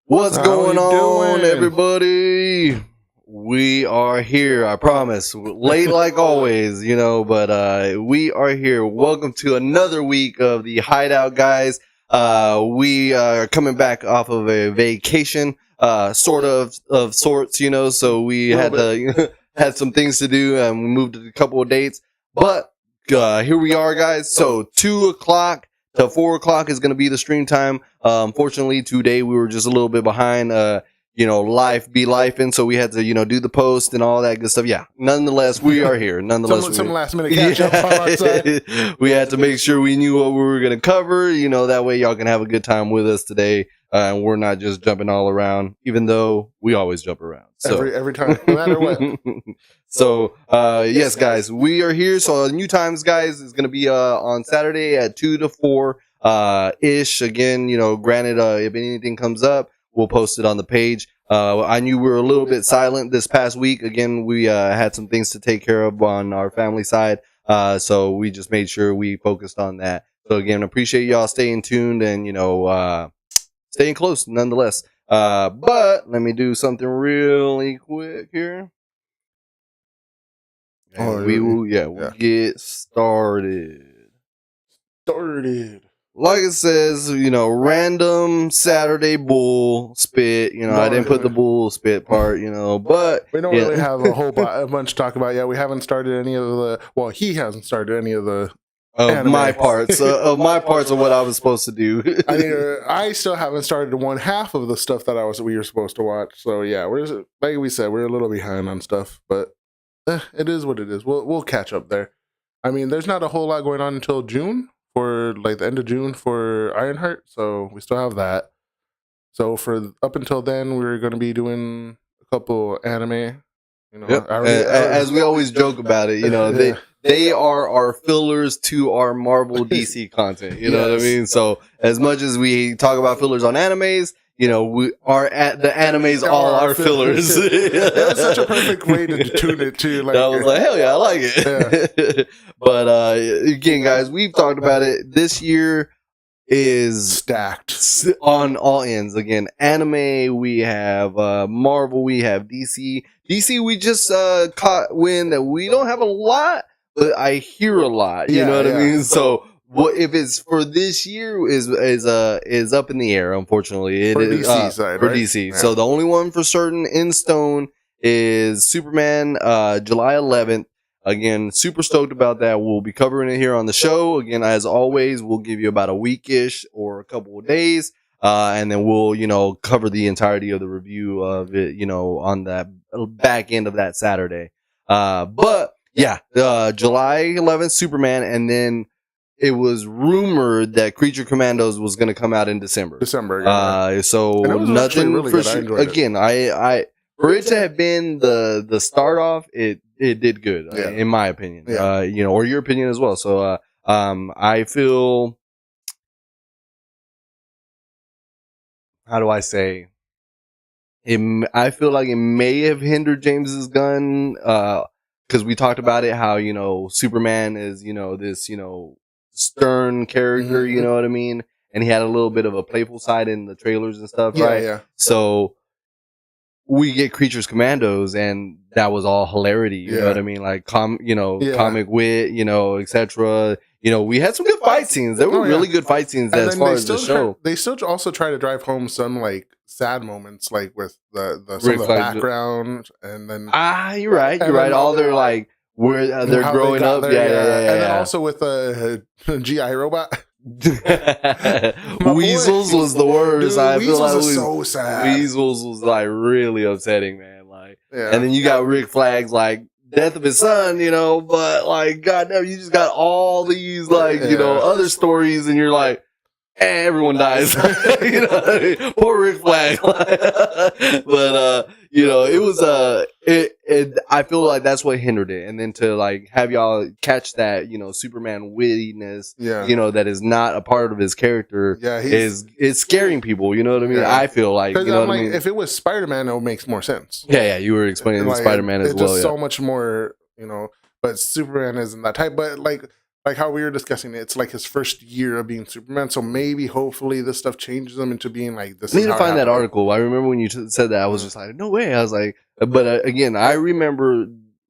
What's going on, everybody? We are here, I promise. Late like always, but we are here. Welcome to another week of the Hydeout, guys. We are coming back off of a vacation, sorts, so we had some things to do, and we moved a couple of dates. But here we are, guys. So 2 o'clock to 4 o'clock is going to be the stream time. Unfortunately, today we were just a little bit behind, life be life. And so we had to, do the post and all that good stuff. Yeah. Nonetheless, we are here. Some last minute catch up on our side. We had to make sure we knew what we were going to cover. That way y'all can have a good time with us today. And we're not just jumping all around, even though we always jump around. So every time, no matter what. So, yes, guys, we are here. So new times, guys, is going to be on Saturday at 2 to 4 ish. Again, granted, if anything comes up, we'll post it on the page. I knew we were a little bit silent this past week. Again, we had some things to take care of on our family side. So we just made sure we focused on that. So again, appreciate y'all staying tuned and, staying close nonetheless. But let me do something really quick here. And we'll get started. Like it says, random Saturday bull spit. I didn't put the bull spit part, but we don't really have a bunch to talk about yet. We haven't started any of the. Well, he hasn't started any of the. My parts of what I was supposed to do. I still haven't started one half of the stuff that we were supposed to watch. So yeah, like we said, we're a little behind on stuff, but it is what it is. We'll catch up there. There's not a whole lot going on until June, for like the end of June for Ironheart, so we still have that. So for up until then, we're going to be doing a couple anime. Yep. As we always joke about it, They are our fillers to our Marvel DC content. You know what I mean? So as much as we talk about fillers on animes, we are at the animes all our fillers. That was such a perfect way to tune it too. I was like, hell yeah, I like it. Yeah. But again, guys, we've talked about it. This year is stacked on all ends. Again, anime, we have Marvel, we have DC. DC, we just caught wind that we don't have a lot, but I hear a lot. You know what I mean? So what if it's for this year is up in the air, unfortunately. For DC side, for right? DC. Yeah. So the only one for certain in stone is Superman, July 11th. Again, super stoked about that. We'll be covering it here on the show. Again, as always, we'll give you about a weekish or a couple of days. And then we'll, cover the entirety of the review of it, on that back end of that Saturday. But yeah, July 11th, Superman. And then it was rumored that Creature Commandos was going to come out in December. Yeah. So nothing really for good. sure. Again, I for it to have been the start off, it did good, in my opinion. Yeah. Or your opinion as well. So, I feel, how do I say? I feel like it may have hindered James's gun, because we talked about it, how, Superman is, this, stern character, Mm-hmm. you know what I mean? And he had a little bit of a playful side in the trailers and stuff, right? Yeah. So we get Creatures Commandos, and that was all hilarity, you know what I mean? Like, comic wit, etc. We had some good fight scenes. There were really good fight scenes as far as the show. They still also try to drive home some like sad moments, like with some of the background, and then you're right. All their like where they're growing up, and then also with a GI robot. Weasels was the worst. Dude, I feel like was so sad. Weasels was like really upsetting, man. Like, and then you got Rick Flags like death of his son, you know, but like, goddamn, you just got all these like, you know, other stories and you're like, everyone dies. You know what I mean? Poor Rick Flag. But, you know, it was, I feel like that's what hindered it. And then to like have y'all catch that, you know, Superman wittiness, you know, that is not a part of his character is scaring people. You know what I mean? I feel like, you know what I mean? If it was Spider-Man, it makes more sense. Yeah, you were explaining like, Spider-Man as well. It's just so much more, you know, but Superman isn't that type. But like how we were discussing it, it's like his first year of being Superman. So maybe, hopefully, this stuff changes him into being like this. I need to find that article. I remember when you said that, I was just like, no way. I was like, but again, I remember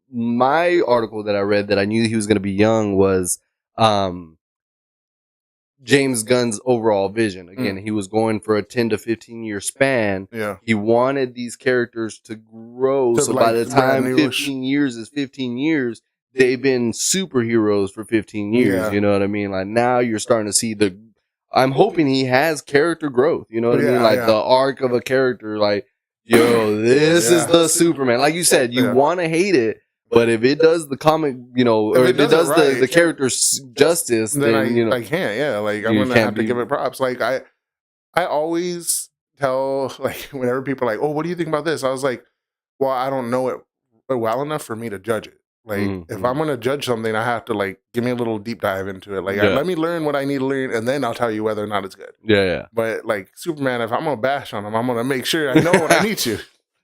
my article that I read that I knew he was going to be young was James Gunn's overall vision. Again, he was going for a 10 to 15 year span. Yeah. He wanted these characters to grow. So by the time 15 years is 15 years, they've been superheroes for 15 years. You know what I mean? Like now you're starting to see I'm hoping he has character growth. You know what I mean? Like the arc of a character, like, yo, this is the Superman. Like you said, you want to hate it, but if it does the comic, you know, or if it does the character's justice, then you know, I can't. Like I'm gonna have to give it props. Like I always tell, like, whenever people are like, oh, what do you think about this? I was like, well, I don't know it well enough for me to judge it. Like, if I'm going to judge something, I have to, like, give me a little deep dive into it. Like, let me learn what I need to learn, and then I'll tell you whether or not it's good. Yeah. But, like, Superman, if I'm going to bash on him, I'm going to make sure I know what I need to.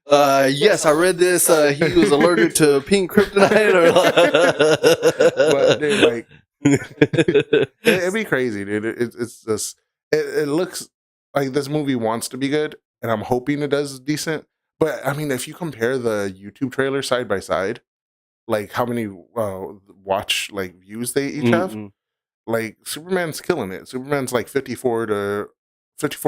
Yes, I read this. He was allergic to pink kryptonite. But, dude, like, it'd be crazy, dude. It's just, it looks like this movie wants to be good, and I'm hoping it does decent. But, I mean, if you compare the YouTube trailer side by side, like how many watch like views they each have, like Superman's killing it. Superman's like 54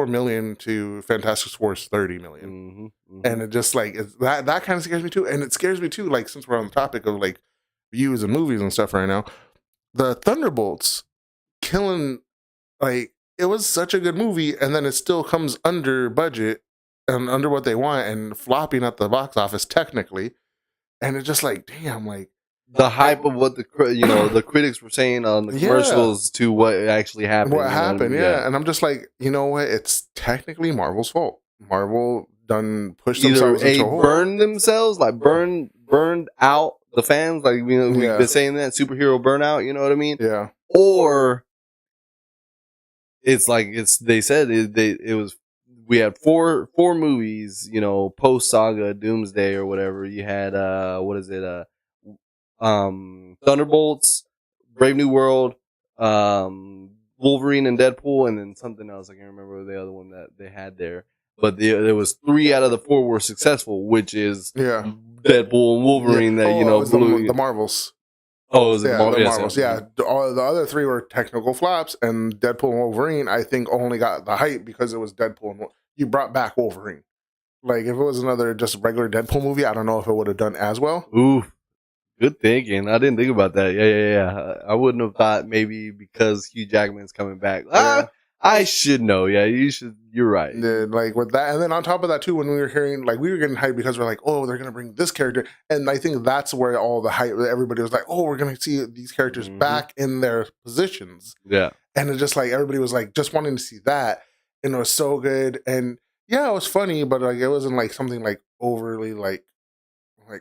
million to Fantastic Four's 30 million, and it just like that kind of scares me too. And it scares me too, like since we're on the topic of like views and movies and stuff right now, the Thunderbolts killing, like it was such a good movie, and then it still comes under budget and under what they want and flopping at the box office technically. And it's just like, damn, like the hype of what the critics were saying on the commercials to what actually happened. What happened, And I'm just like, you know what? It's technically Marvel's fault. Marvel done pushed themselves into a hole. Burned themselves, like burned out the fans. Like we've been saying that superhero burnout. You know what I mean? Yeah. Or it's like they said it was. We had four movies, you know, post Saga, Doomsday or whatever. You had Thunderbolts, Brave New World, Wolverine and Deadpool, and then something else. I can't remember the other one that they had there. But there was 3 out of the 4 were successful, which is Deadpool and Wolverine that you know blew the Marvels. Oh, it was the Marvels. Yeah, all the other 3 were technical flops, and Deadpool and Wolverine, I think, only got the hype because it was Deadpool and you brought back Wolverine. Like, if it was another just regular Deadpool movie, I don't know if it would have done as well. Ooh, good thinking. I didn't think about that. Yeah. I wouldn't have thought maybe because Hugh Jackman's coming back. I should know. Yeah, you should. You're right. Like with that, and then on top of that too, when we were hearing, like we were getting hyped because we're like, oh, they're gonna bring this character, and I think that's where all the hype. Everybody was like, oh, we're gonna see these characters back in their positions. Yeah, and it just like everybody was like just wanting to see that, and it was so good, and yeah, it was funny, but like it wasn't like something like overly like.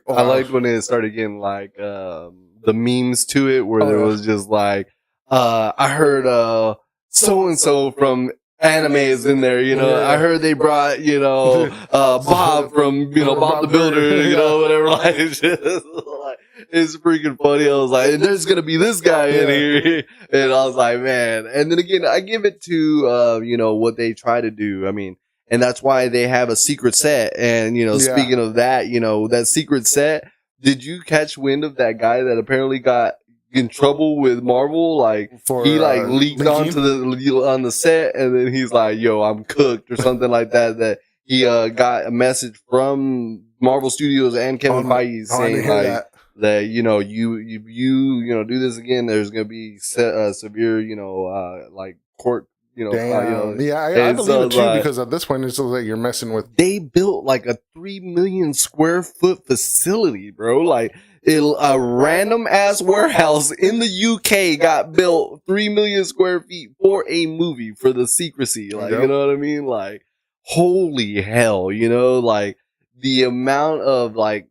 Oh, I liked when it started getting like the memes to it, where there was just like, I heard so and so from anime is in there, you know. I heard they brought, you know, Bob from, you know, Bob the Builder, you know, whatever. Like, it's freaking funny. I was like, and there's gonna be this guy in here, and I was like, man. And then again, I give it to you know, what they try to do. I mean, and that's why they have a secret set. And you know, speaking of that, you know, that secret set. Did you catch wind of that guy that apparently got in trouble with Marvel? Like he like leaked onto on the set, and then he's like, "Yo, I'm cooked" or something like that. That he got a message from Marvel Studios and Kevin Feige saying like that you know you know do this again. There's gonna be severe you know like court. You know, I believe it too because at this point it's just like you're messing with. They built like a 3 million square foot facility, bro. Like A random ass warehouse in the UK got built 3 million square feet for a movie for the secrecy. Like, you know what I mean? Like, holy hell, you know, like the amount of like,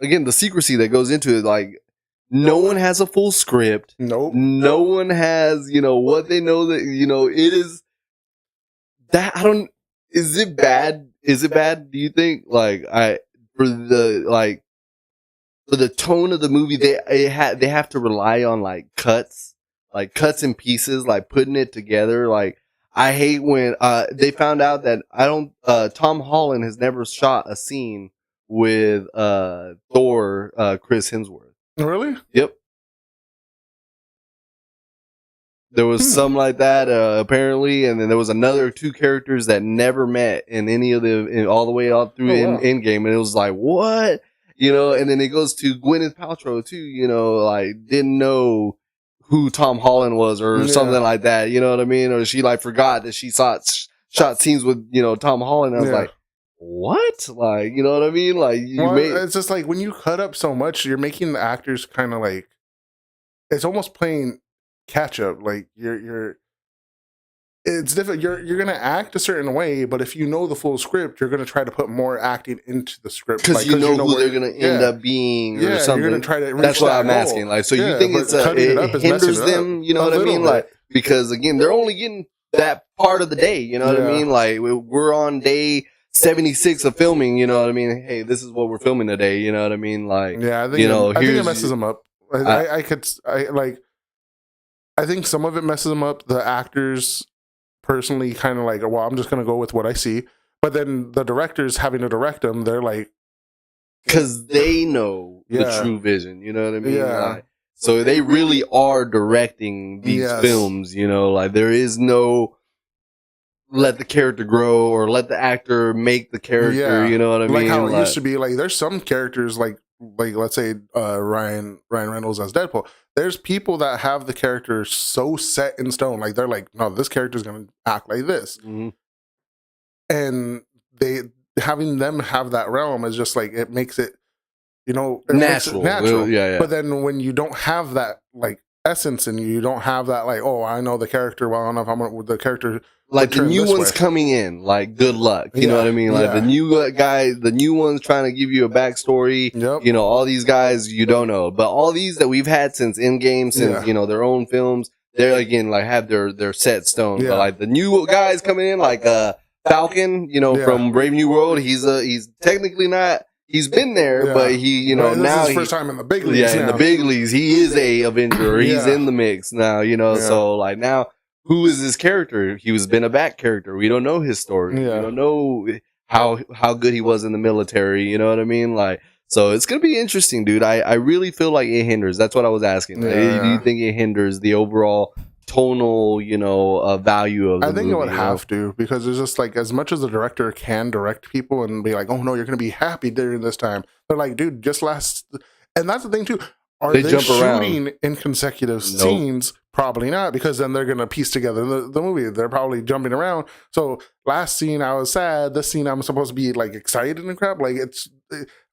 again, the secrecy that goes into it. Like, no one has a full script. Nope. No one has, you know, what they know that, you know, it is that is it bad? Is it bad? Do you think? Like, for the tone of the movie, they have to rely on like cuts and pieces, like putting it together. Like, I hate when they found out that Tom Holland has never shot a scene with Thor, Chris Hemsworth. Really? Yep. There was some like that apparently, and then there was another 2 characters that never met in any of all the way out through Endgame, and it was like, what? You know, and then it goes to Gwyneth Paltrow too, you know, like didn't know who Tom Holland was or something like that, you know what I mean? Or she like forgot that she shot scenes with, you know, Tom Holland. I was like, what? Like, you know what I mean? Like, it's just like when you cut up so much, you're making the actors kind of like, it's almost playing catch up. Like it's different. You're gonna act a certain way, but if you know the full script, you're gonna try to put more acting into the script because you know who they're gonna end up being or something. You're gonna try to reach That's what I'm asking. Like, so you think it hinders them? You know what I mean? Like, because again, they're only getting that part of the day. You know what I mean? Like, we're on day 76 of filming. You know what I mean? Hey, this is what we're filming today. You know what I mean? Like, I think it messes them up. I think some of it messes them up. The actors personally kind of like, well, I'm just going to go with what I see. But then the directors having to direct them, they're like, because they know the true vision. You know what I mean? Like, so they really are directing these films. You know, like there is no let the character grow or let the actor make the character. You know what I mean? Like how it used to be. Like there's some characters like let's say Ryan Reynolds as Deadpool. There's people that have the character so set in stone. Like they're like, no, this character's gonna act like this, and having them have that realm is just like it makes it, you know, natural. But then when you don't have that like essence and you don't have that like, oh, I know the character well enough. I'm gonna the character. Like the new ones coming in, like good luck. You know what I mean? Like the new guys, the new ones trying to give you a backstory. You know, all these guys you don't know, but all these that we've had since Endgame, since you know their own films, they're again like have their set stone. But like the new guys coming in, like Falcon, you know, from Brave New World, he's technically not. He's been there, but he, you know, now he's first time in the big leagues. Yeah, in the big leagues, he is a Avenger. He's in the mix now. You know, so like now. Who is this character? He was been a back character. We don't know his story. We don't know how good he was in the military. You know what I mean? Like, so it's gonna be interesting, dude. I really feel like it hinders. That's what I was asking. Do you think it hinders the overall tonal, you know, value of the movie? I think it would have to, because it's just like as much as the director can direct people and be like, oh no, you're gonna be happy during this time. They're like, dude, just last. And that's the thing too. Are they shooting in consecutive scenes? Probably not, because then they're going to piece together the movie. They're probably jumping around. So last scene I was sad. This scene I'm supposed to be like excited and crap. Like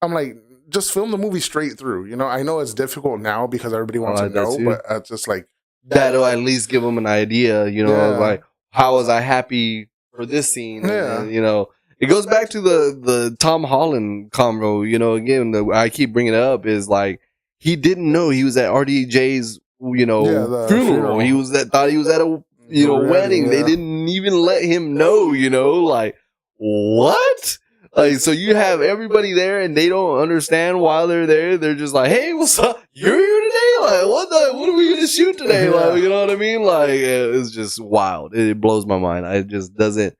I'm like, just film the movie straight through. You know, I know it's difficult now because everybody wants to know, but it's just like. That'll at least give them an idea, you know, like how was I happy for this scene? And, you know, it goes back to the Tom Holland convo, you know, again, I keep bringing it up is like, he didn't know he was at RDJ's, you know, funeral. He thought he was at a, you know, wedding. They didn't even let him know, you know, like, what? Like, so you have everybody there and they don't understand why they're there. They're just like, hey, what's up? You're here today? Like, what are we going to shoot today? Like, you know what I mean? Like, it's just wild. It blows my mind. It just doesn't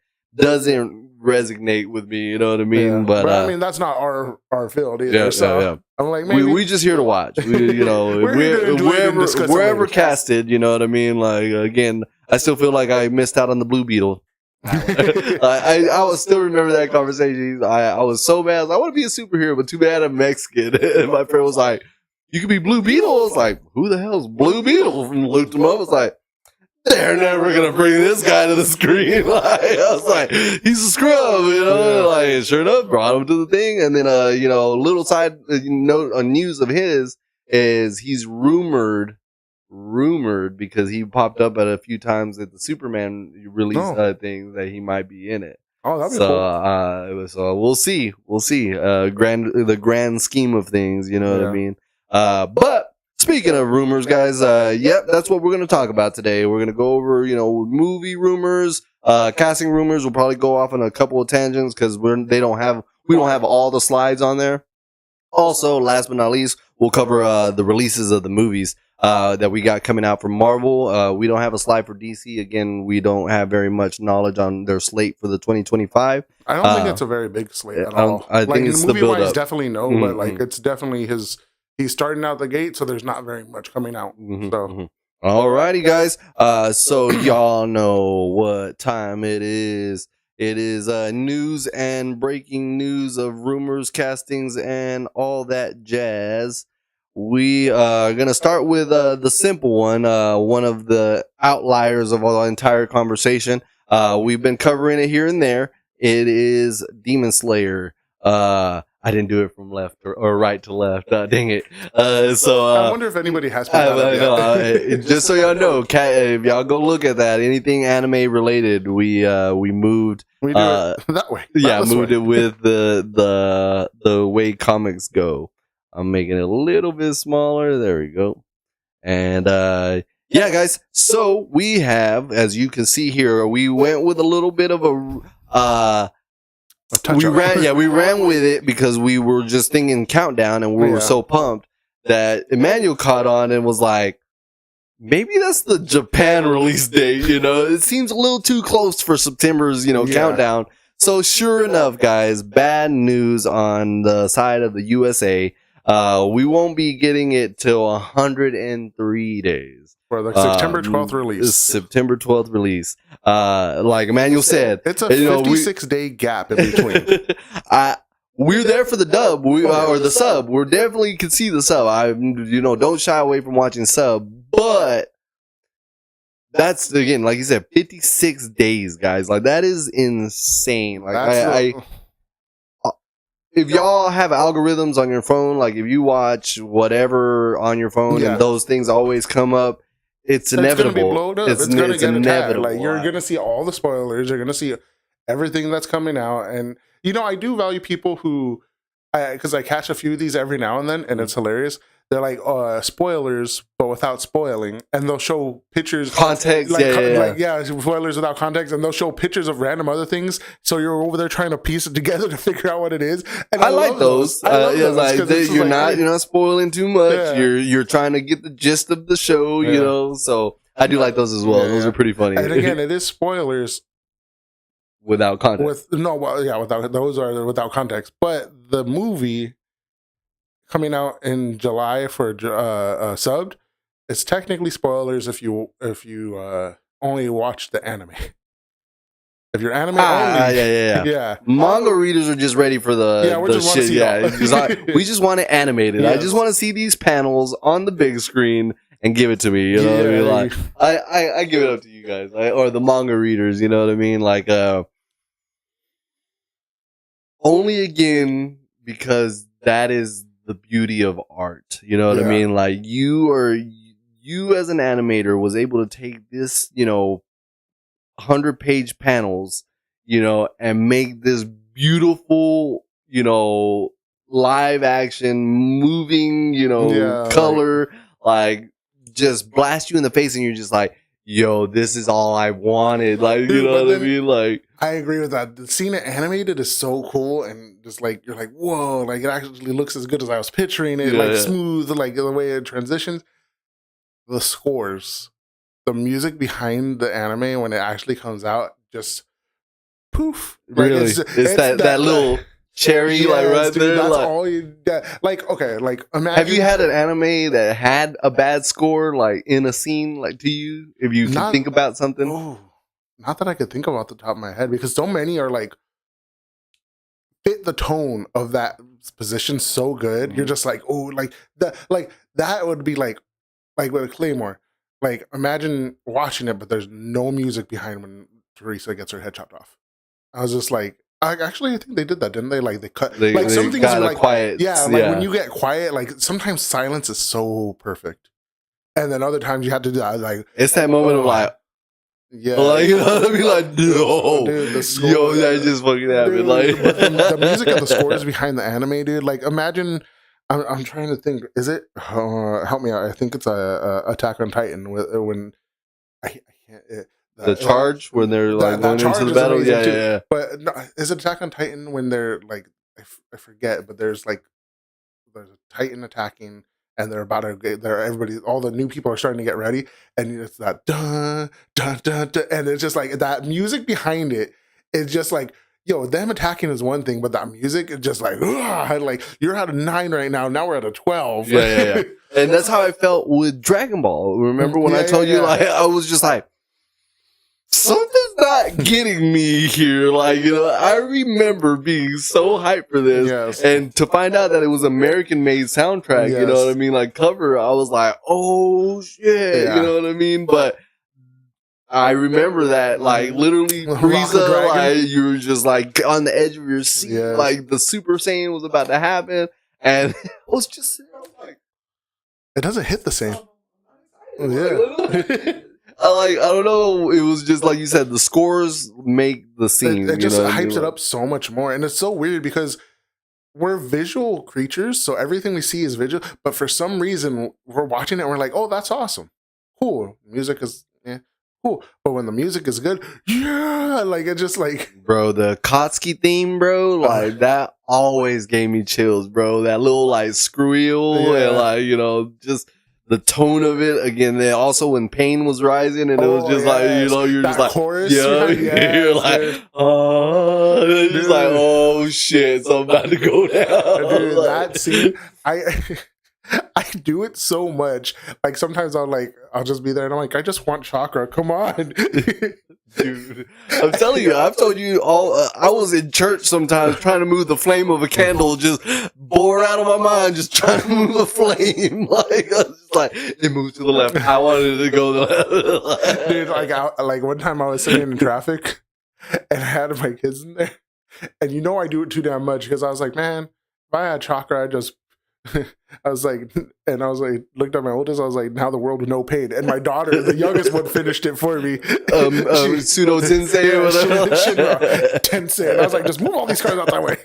resonate with me, you know what I mean? But I mean, that's not our field either. I'm like, we just here to watch. You know, wherever casted, you know what I mean? Like, again, I still feel like I missed out on the Blue Beetle. I will still remember that conversation. I was so mad. I was like, I want to be a superhero, but too bad I'm Mexican. And my friend was like, you could be Blue Beetle. I was like, who the hell's Blue Beetle? And looked him up. I was like, they're never gonna bring this guy to the screen. Like, I was like, he's a scrub, Like, sure enough, brought him to the thing, and then little side note on news of his is he's rumored because he popped up at a few times at the Superman release thing that he might be in it. Oh, that'd be cool. So we'll see. The grand scheme of things, you know what I mean? But speaking of rumors, guys, that's what we're going to talk about today. We're going to go over, movie rumors, casting rumors. We'll probably go off on a couple of tangents because we don't have all the slides on there. Also, last but not least, we'll cover the releases of the movies that we got coming out from Marvel. We don't have a slide for DC. Again, we don't have very much knowledge on their slate for the 2025. I don't think it's a very big slate at all. I think it's the build-up. Definitely no, but like it's definitely he's starting out the gate, so there's not very much coming out. So. Alrighty, guys. So y'all know what time it is. It is news and breaking news of rumors, castings, and all that jazz. We are going to start with the simple one, one of the outliers of our entire conversation. We've been covering it here and there. It is Demon Slayer. I didn't do it from left or right to left. Dang it. I wonder if anybody has just so y'all know, if y'all go look at that, anything anime related, we moved. We do it that way. Moved it with the way comics go. I'm making it a little bit smaller. There we go. And guys. So we have, as you can see here, we went with a little bit of we ran with it because we were just thinking countdown, and we were so pumped that Emmanuel caught on and was like, maybe that's the Japan release date. It seems a little too close for September's countdown. So sure enough, guys, bad news on the side of the USA. We won't be getting it till 103 days. For the September 12th release. September 12th release. Like Emmanuel said, it's a 56-day gap in between. We're there for the dub, or the sub. We definitely can see the sub. Don't shy away from watching sub, but that's, again, like you said, 56 days, guys. Like, that is insane. Like, if y'all have algorithms on your phone, like if you watch whatever on your phone and those things always come up, it's inevitable. It's going to be blown up. It's going to get inevitable. Like, you're going to see all the spoilers. You're going to see everything that's coming out. And, I do value people who, because I catch a few of these every now and then, and it's hilarious. They're like, spoilers, but without spoiling. And they'll show pictures. Context, spoilers without context. And they'll show pictures of random other things. So you're over there trying to piece it together to figure out what it is. And I like those. You're not spoiling too much. Yeah. You're trying to get the gist of the show, So I do like those as well. Those are pretty funny. And again, it is spoilers. Without context. Those are without context. But the movie coming out in July for subbed, it's technically spoilers if you only watch the anime. If you're anime only, manga readers are just ready for the shit. We just want it animated. Yes. I just want to see these panels on the big screen and give it to me. You know what I mean? Like, I give it up to you guys, or the manga readers. You know what I mean? Like, only again because that is the beauty of art. You know what I mean? Like, you as an animator was able to take this, 100-page panels, and make this beautiful, live action, moving, color, like just blast you in the face, and you're just like, yo, this is all I wanted. Like, you know what I mean? Like, I agree with that. Seeing it animated is so cool, and just like, you're like, whoa, like it actually looks as good as I was picturing it, like smooth, like the way it transitions. The scores, the music behind the anime when it actually comes out, just poof. Like, really? It's that little cherry, right there. That's all you get. Like, okay, like imagine. Have you had an anime that had a bad score, like in a scene, like to you? If you can think about something. Oh, not that I could think of off the top of my head, because so many are like fit the tone of that position so good. You're just like, oh, like that would be like with Claymore. like imagine watching it, but there's no music behind when Teresa gets her head chopped off. I was just like, I think they did that, didn't they? Like they cut like some things are like quiet. Yeah, like when you get quiet, like sometimes silence is so perfect, and then other times you have to do that. Like it's that moment of like. Yeah, like, you know what I mean? Like, no, dude, the score, yo, that just fucking happened. Dude, like, but the music and the scores behind the anime, dude. Like, imagine. I'm trying to think. Is it? Help me out. I think it's a Attack on Titan when I can't. The charge when they're like going into the battle. Yeah. But no, is it Attack on Titan when they're like I forget? But there's a Titan attacking. And they're about to get there. Everybody, all the new people are starting to get ready, and it's that dun dun dun dun, and it's just like that music behind it. It's just like, yo, them attacking is one thing, but that music is just like, like you're at a 9 right now. Now we're at a 12. Yeah. And that's how I felt with Dragon Ball. Remember when I told you, like, I was just like, something's not getting me here. Like, you know, I remember being so hyped for this. Yes. And to find out that it was American made soundtrack, you know what I mean? Like cover, I was like, oh shit, you know what I mean? But I remember that, like, literally, Frieza, like, you were just like on the edge of your seat, like the Super Saiyan was about to happen. And I was just like, it doesn't hit the same. Yeah. I don't know. It was just like you said, the scores make the scene. It just hypes it up so much more. And it's so weird because we're visual creatures. So everything we see is visual. But for some reason, we're watching it and we're like, oh, that's awesome. Cool. Music is cool. But when the music is good, like it just like. Bro, the Kotsky theme, bro, like that always gave me chills, bro. That little like squeal and like, you know, just. The tone of it again. Then also when pain was rising, and it was just like, you know, you're that just like, chorus, you're like, oh, it's just like, oh shit, so I'm about to go down. Dude, that scene, I do it so much. Like sometimes I'll just be there and I'm like, I just want chakra. Come on. Dude, I'm telling you, I've told you all. I was in church sometimes trying to move the flame of a candle, just bored out of my mind, just trying to move a flame. Like I was just like, it moved to the left. I wanted it to go to the left. Dude, like one time I was sitting in traffic and I had my kids in there, and you know I do it too damn much because I was like, man, if I had chakra, I was like, looked at my oldest, I was like, now the world with no pain. And my daughter, the youngest one, finished it for me. Pseudo Tensei or whatever. Tensei. And I was like, just move all these cars out that way.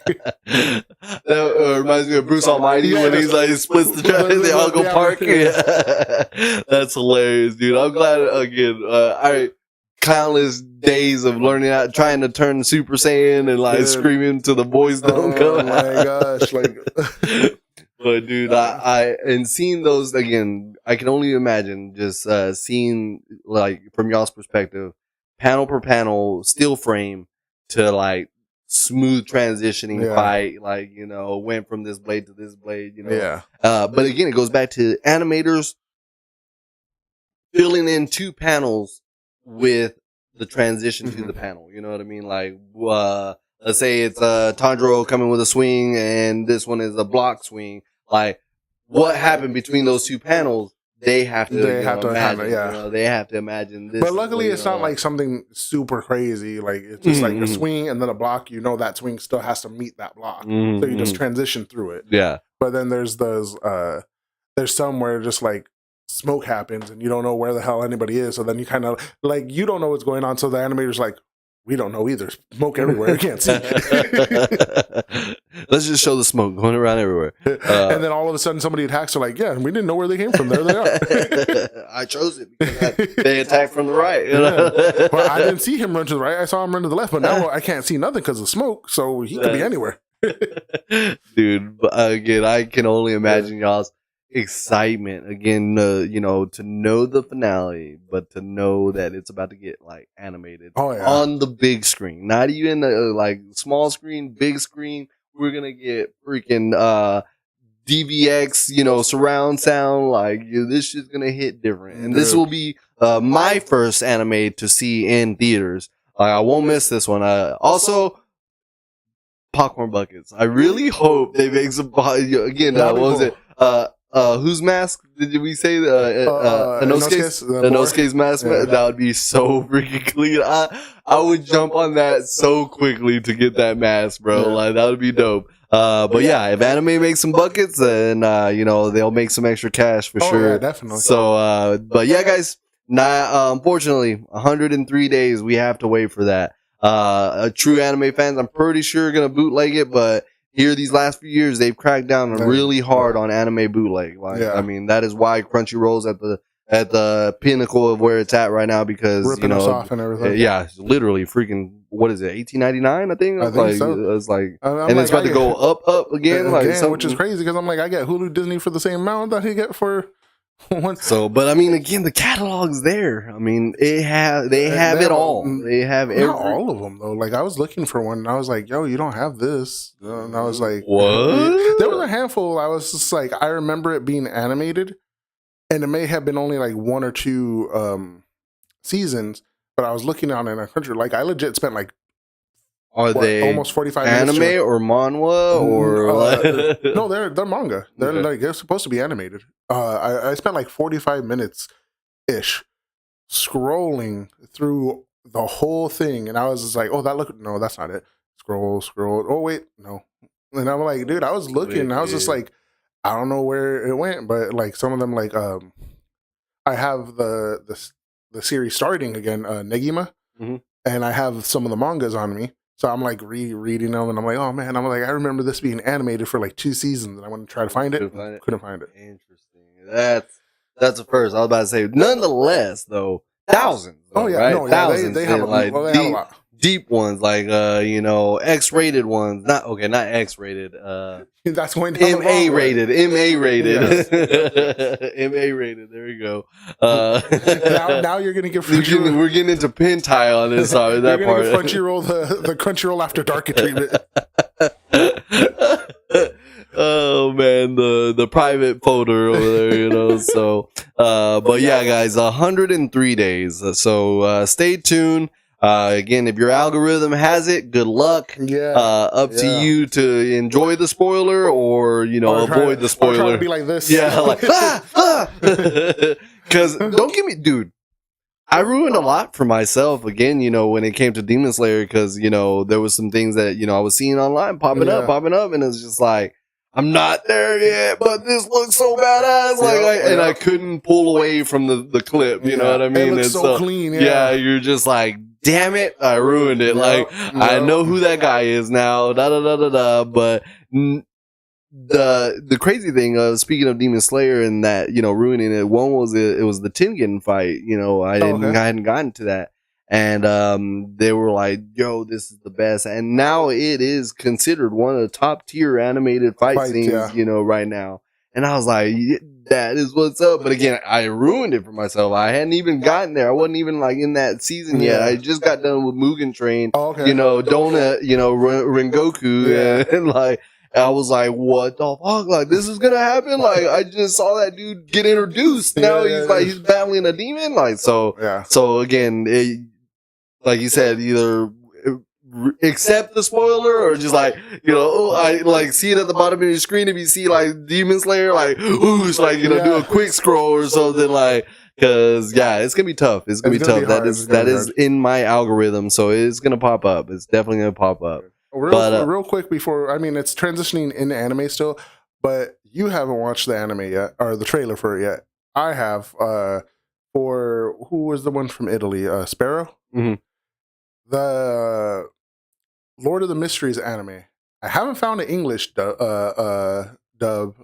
That reminds me of Bruce Almighty when he's like, splits the traffic, they all go park. That's hilarious, dude. I'm glad, again, countless days of learning out, trying to turn Super Saiyan and like screaming to the boys don't come out. Oh my gosh, like. But dude, I and seeing those again, I can only imagine just seeing like from y'all's perspective, panel per panel, still frame to like smooth transitioning fight, like, you know, went from this blade to this blade, you know. Yeah. But again, it goes back to animators filling in 2 panels with the transition to the panel. You know what I mean? Like, let's say it's Tanjiro coming with a swing and this one is a block swing. Like, what happened between those 2 panels? They have to imagine. You know, they have to imagine this. But luckily, it's not like something super crazy. Like, it's just like a swing and then a block. You know that swing still has to meet that block. So you just transition through it. Yeah. But then there's those, there's some where just like smoke happens and you don't know where the hell anybody is. So then you kind of, like, you don't know what's going on. So the animator's like, we don't know either. Smoke everywhere. I can't see. Let's just show the smoke going around everywhere. And then all of a sudden somebody attacks. They're like, yeah, we didn't know where they came from. There they are. I chose it because they attacked from the right. You know? Well, I didn't see him run to the right. I saw him run to the left. But now I can't see nothing because of smoke. So he could be anywhere. Dude, again, I can only imagine y'all's excitement again, you know, to know the finale, but to know that it's about to get like animated on the big screen, not even like small screen, big screen. We're gonna get freaking DVX, you know, surround sound. Like, this shit's gonna hit different, and this will be my first anime to see in theaters. I won't miss this one. Also, popcorn buckets. I really hope they make some. Again, what was it? whose mask did we say? Inosuke's mask. Yeah. That would be so freaking clean. I would jump on that so quickly to get that mask, bro. Yeah. Like that would be dope. But yeah, if anime makes some buckets, then they'll make some extra cash for sure. Yeah, definitely. So, but yeah, guys. Unfortunately, 103 days. We have to wait for that. True anime fans, I'm pretty sure gonna bootleg it, but here these last few years they've cracked down really hard on anime bootleg. I mean, that is why Crunchyroll's at the pinnacle of where it's at right now, because ripping us off and everything. Yeah, literally freaking, what is it, $18.99? I think so. It's like, and it's about to go up again, which is crazy because I'm like, I get Hulu, Disney for the same amount that he get for. So, but I mean, again, the catalog's there. I mean, they have it all. They have not all of them though. Like I was looking for one, and I was like, "Yo, you don't have this." And I was like, "What?" There was a handful. I was just like, I remember it being animated, and it may have been only like 1 or 2 seasons. But I was looking on in a country, like I legit spent like. Are they almost 45 minutes? Anime or manhwa or no? They're manga. They're supposed to be animated. I spent like 45 minutes ish scrolling through the whole thing, and I was just like, "Oh, no, that's not it." Scroll. Oh, wait, no. And I'm like, dude, I was looking. And I was just like, I don't know where it went, but like some of them, like I have the series starting again, Negima, and I have some of the mangas on me. So I'm like rereading them, and I'm like, oh man, I'm like, I remember this being animated for like 2 seasons, and I went to try to find it. Couldn't find it. Interesting. That's a first. I was about to say, nonetheless, though, thousands. Oh yeah, right? no, thousands. They have a lot. Deep ones, like X-rated ones. Not X-rated. That's going down MA rated. Yes. MA rated. There we go. Now you're gonna give we're getting into Pentai on this. Sorry, that you're part. Give Crunchyroll the Crunchyroll After Dark treatment. Oh man, the private folder over there, So, but yeah, guys, 103 days. So stay tuned. Again, if your algorithm has it, good luck. Yeah. Up to you to enjoy the spoiler or avoid the spoiler. Or try to be like this. Yeah, like because don't give me, dude. I ruined a lot for myself again, when it came to Demon Slayer, because there was some things that I was seeing online popping up, and it's just like, I'm not there yet, but this looks so badass. And I couldn't pull away from the clip. You know what I mean? It looks so clean. Yeah, you're just like, damn it, I ruined it. I know who that guy is now. But the crazy thing, speaking of Demon Slayer and that, ruining it. One was it was the Tengen fight. I hadn't gotten to that. And they were like, yo, this is the best. And now it is considered one of the top tier animated fight scenes, right now. And I was like, that is what's up. But again, I ruined it for myself. I hadn't even gotten there. I wasn't even like in that season yet. I just got done with Mugen Train, Donut, Rengoku. And like, I was like, what the fuck? Like, this is gonna happen? Like, I just saw that dude get introduced. Now he's battling a demon. Like, so again, like you said, either accept the spoiler or just like, I like see it at the bottom of your screen. If you see like Demon Slayer, like, it's like, do a quick scroll or something, like, cause it's gonna be tough. It's gonna be tough. That is in my algorithm. So it's gonna pop up. It's definitely gonna pop up. Real quick before, it's transitioning into anime still, but you haven't watched the anime yet, or the trailer for it yet. I have, for, who was the one from Italy? Sparrow? Mm-hmm. The Lord of the Mysteries anime. I haven't found an English dub, and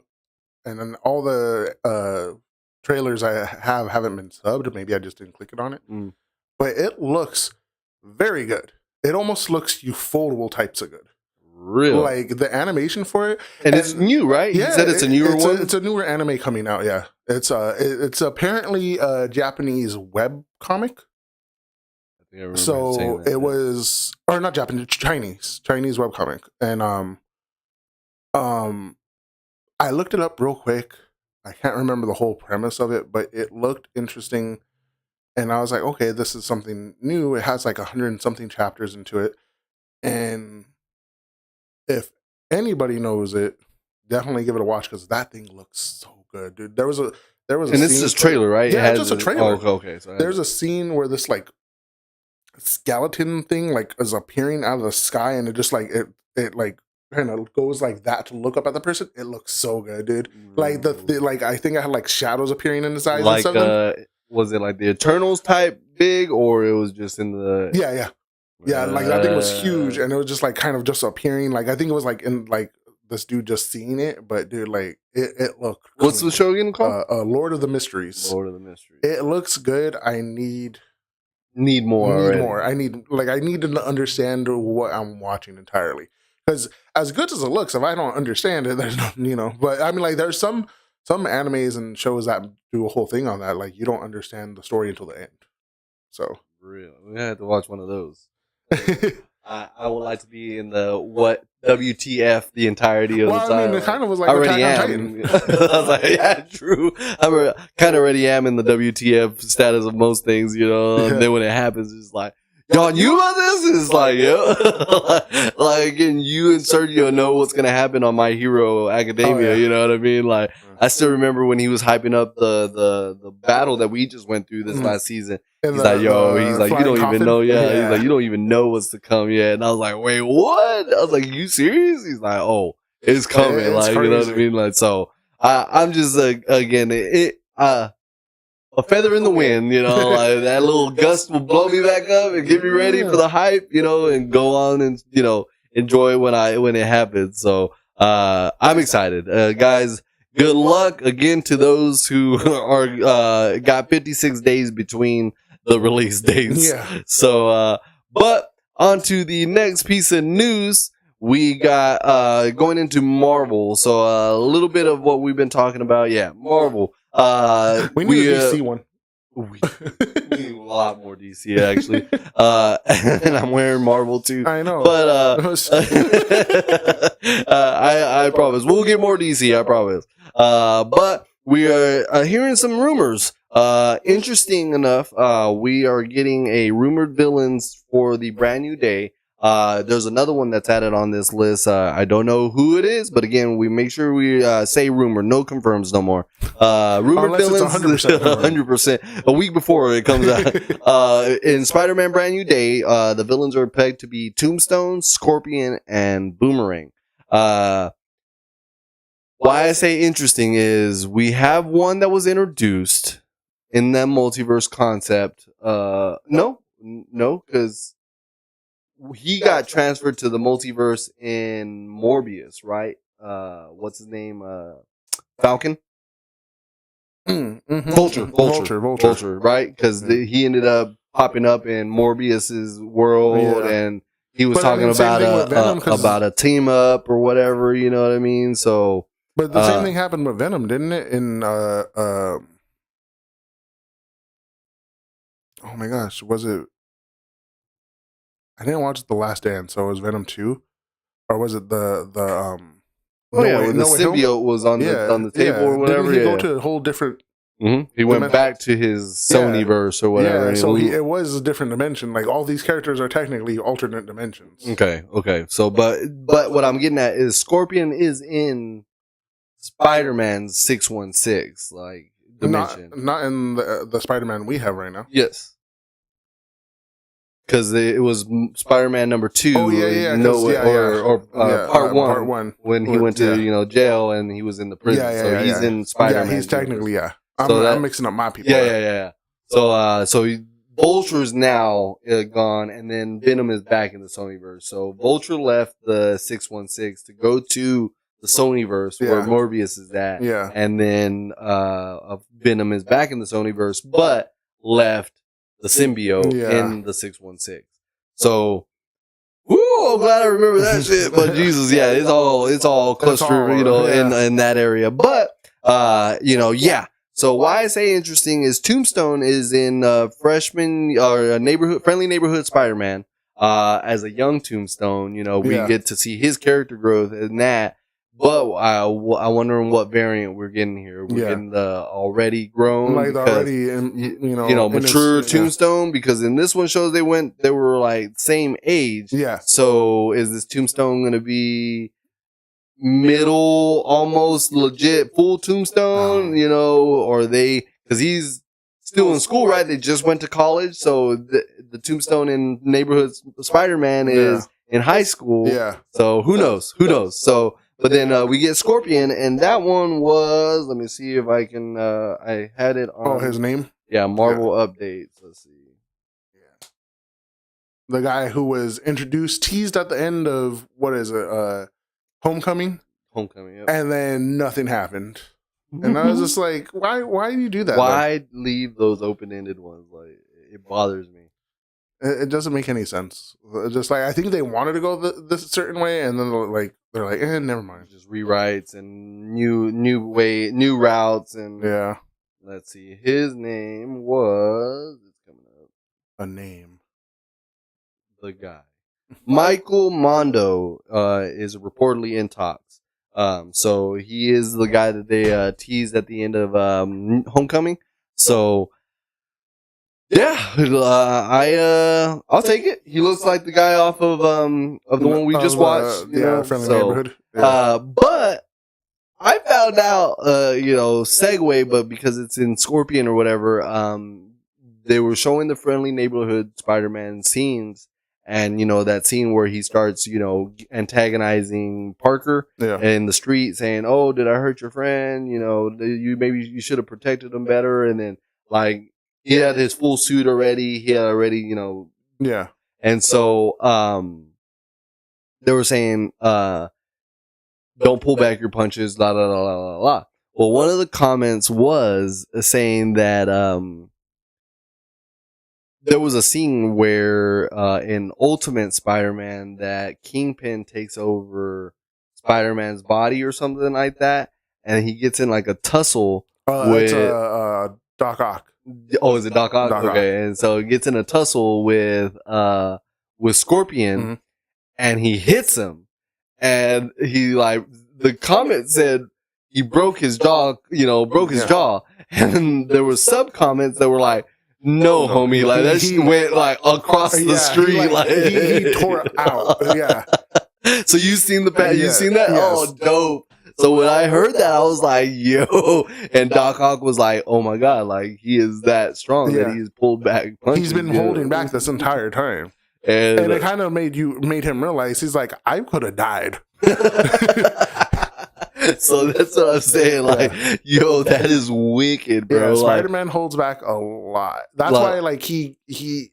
then all the trailers I haven't been subbed. Maybe I just didn't click it on it. But it looks very good. It almost looks Ufotable types of good. Really? Like the animation for it. And it's new, right? Yeah. You said it's a newer one? It's a newer anime coming out, yeah. It's apparently a Japanese web comic. So it was, or not Japanese, Chinese webcomic. And I looked it up real quick. I can't remember the whole premise of it, but it looked interesting. And I was like, okay, this is something new. It has like 100 and something chapters into it. And if anybody knows it, definitely give it a watch, because that thing looks so good, dude. There was a and it's just trailer, right? Yeah, it's just a trailer. Okay. So there's a scene where this like skeleton thing like is appearing out of the sky, and it just like it like kind of goes like that to look up at the person. It looks so good, dude. Like like I think I had like shadows appearing in his eyes. Like and stuff. Was it like the Eternals type big, or it was just in the yeah, like that thing was huge, and it was just like kind of just appearing. Like I think it was like in like this dude just seeing it, but dude, like it looked. What's the show again called? Lord of the Mysteries. Lord of the Mysteries. It looks good. I need more. I need to understand what I'm watching entirely. Because as good as it looks, if I don't understand it, there's no, But I mean, like there's some animes and shows that do a whole thing on that. Like you don't understand the story until the end. So real, we had to watch one of those. I would like to be in the what WTF the entirety of the time. I mean, it kind of was like I already am. I was like, yeah, true. I kind of already am in the WTF status of most things, And then when it happens, it's like, y'all knew about this? It's like, yeah. Like, and you and Sergio know what's going to happen on My Hero Academia, you know what I mean? Like, I still remember when he was hyping up the battle that we just went through this last season. He's like, you don't even know, He's like, you don't even know what's to come yet. And I was like, wait, what? I was like, you serious? He's like, oh, it's coming. It's like, crazy. You know what I mean? Like, so I'm just, again, a feather in the wind, like that little gust will blow me back up and get me ready for the hype, and go on and, enjoy when it happens. So, I'm excited. Guys, good luck again to those who are, got 56 days between the release dates. Yeah. So, but on to the next piece of news. We got, going into Marvel. So, a little bit of what we've been talking about. Yeah, Marvel. We need a DC one. We need a lot more DC actually. And I'm wearing Marvel too. I know. But I promise we'll get more DC, I promise. But we are hearing some rumors. Interesting enough, we are getting a rumored villains for the brand new day. There's another one that's added on this list. I don't know who it is, but again, we make sure we say rumor, no confirms no more. Rumor villains, 100%. A week before it comes out. In Spider-Man Brand New Day, the villains are pegged to be Tombstone, Scorpion, and Boomerang. Why I say interesting is we have one that was introduced in that multiverse concept. No, because he got transferred to the multiverse in Morbius, right? What's his name? Falcon? Mm-hmm. Vulture, right? Because he ended up popping up in Morbius's world, and he was talking about a team up or whatever, you know what I mean? So, but the same thing happened with Venom, didn't it? In oh my gosh, was it? I didn't watch The Last Dance, so it was Venom 2, or was it the symbiote was on the table or whatever. Didn't he go to a whole different? Mm-hmm. He went back to his Sonyverse or whatever. Yeah, so it was a different dimension. Like all these characters are technically alternate dimensions. Okay. So, but what I'm getting at is Scorpion is in Spider-Man's 616 like dimension, not in the Spider-Man we have right now. Yes. Because it was Spider-Man number 2. Oh, yeah. Part one when he went to jail and he was in the prison. So he's in Spider-Man. Yeah, he's technically I'm mixing up my people. Yeah. So Vulture's now gone, and then Venom is back in the Sonyverse. So Vulture left the 616 to go to the Sonyverse where Morbius is at. Yeah, and then Venom is back in the Sonyverse, but left the symbiote in the 616. So, I'm glad I remember that shit. But Jesus, it's all clustered, in that area. But, So why I say interesting is Tombstone is in freshman or friendly neighborhood Spider-Man. As a young Tombstone, we get to see his character growth in that. But I wonder in what variant we're getting here. We're getting the already grown, mature Tombstone, because in this one shows they were like same age. Yeah. So is this Tombstone going to be, middle, almost legit full tombstone, you know, or because he's still in school, right? They just went to college, so the tombstone in Neighborhood Spider-Man is in high school. Yeah. So who knows? Who knows? So, but then we get Scorpion, and that one was, let me see if I can, I had it on. Oh, his name? Yeah, Marvel updates. Let's see. Yeah. The guy who was teased at the end of, what is it, Homecoming? Homecoming, yep. And then nothing happened. And I was just like, why do you do that? Why leave those open-ended ones? Like, it bothers me. It doesn't make any sense. Just like, I think they wanted to go this certain way, and then they're like, never mind. Just rewrites and new routes, and yeah. Let's see. His name was, it's coming up. A name. The guy. Michael Mondo is reportedly in talks. So he is the guy that they teased at the end of Homecoming. So yeah, I'll take it. He looks like the guy off of the one we just watched. Friendly Neighborhood. Yeah. But I found out, segue, but because it's in Scorpion or whatever, they were showing the Friendly Neighborhood Spider-Man scenes. And, that scene where he starts, antagonizing Parker in the street saying, oh, did I hurt your friend? Maybe you should have protected him better. And then, like, he had his full suit already. He had already, Yeah. And so they were saying, don't pull back your punches, la, la, la, la, la, la. Well, one of the comments was saying that there was a scene where in Ultimate Spider-Man that Kingpin takes over Spider-Man's body or something like that, and he gets in like a tussle with Doc Ock. Oh, is it Doc Ock? Okay, and so he gets in a tussle with Scorpion, and he hits him, and he the comment said he broke his jaw, jaw, and there were sub comments that were like, no, homie, like that shit went like across the street, he tore out. Yeah. So you seen you seen that? Yes. Oh, dope. So when I heard that, I was like, yo, and Doc Ock was like, oh my God, like he is that strong that he's pulled back punches. He's been holding back this entire time. And it kind of made him realize, he's like, I could have died. So that's what I'm saying. Like, yo, that is wicked, bro. Yeah, Spider-Man holds back a lot. That's why, like, his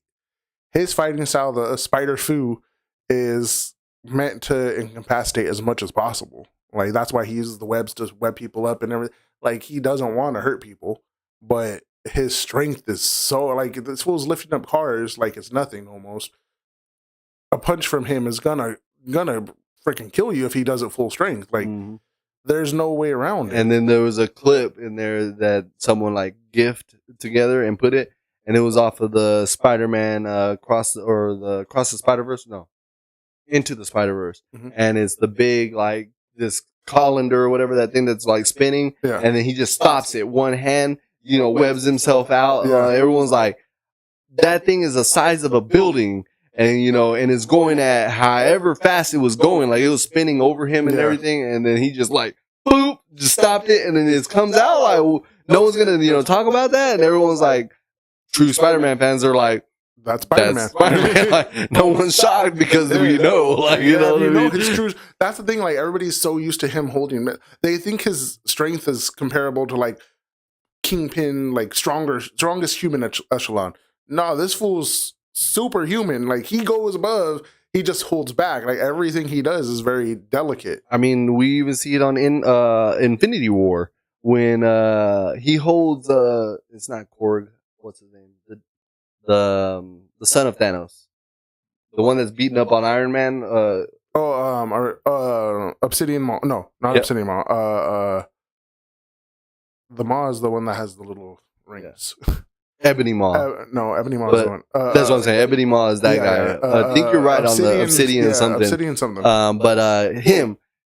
fighting style, the Spider Fu, is meant to incapacitate as much as possible. Like, that's why he uses the webs to web people up and everything. Like, he doesn't want to hurt people, but his strength is so, like, this fool's lifting up cars like it's nothing almost. A punch from him is gonna freaking kill you if he does it full strength. Like, there's no way around it. And then there was a clip in there that someone like gift together and put it, and it was off of the Spider-Man Across the Spider-Verse. No, Into the Spider-Verse, and it's the big like this colander or whatever, that thing that's like spinning, and then he just stops it. One hand, webs himself out. Everyone's like, that thing is the size of a building. And, and it's going at however fast it was going. Like, it was spinning over him and everything. And then he just like, boop, just stopped it. And then it comes out like, no one's going to, talk about that. And everyone's like, true Spider-Man fans are like, that's Spider-Man. Like, no one's shocked because we know, like, you know what I mean? It's true. That's the thing. Like, everybody's so used to him holding it. They think his strength is comparable to like Kingpin, like strongest human echelon. No, this fool's superhuman. Like, he goes above, he just holds back. Like, everything he does is very delicate. I mean, we even see it on Infinity War when he holds it's not Korg, what's his name, the son of Thanos, the one that's beaten up on Iron Man. Obsidian Maw. No, not Obsidian Maw. The Maw is the one that has the little rings. Ebony Maw. No, Ebony Maw is the one. That's what I'm saying. Ebony Maw is that guy. I think you're right on the Obsidian something. Obsidian something. But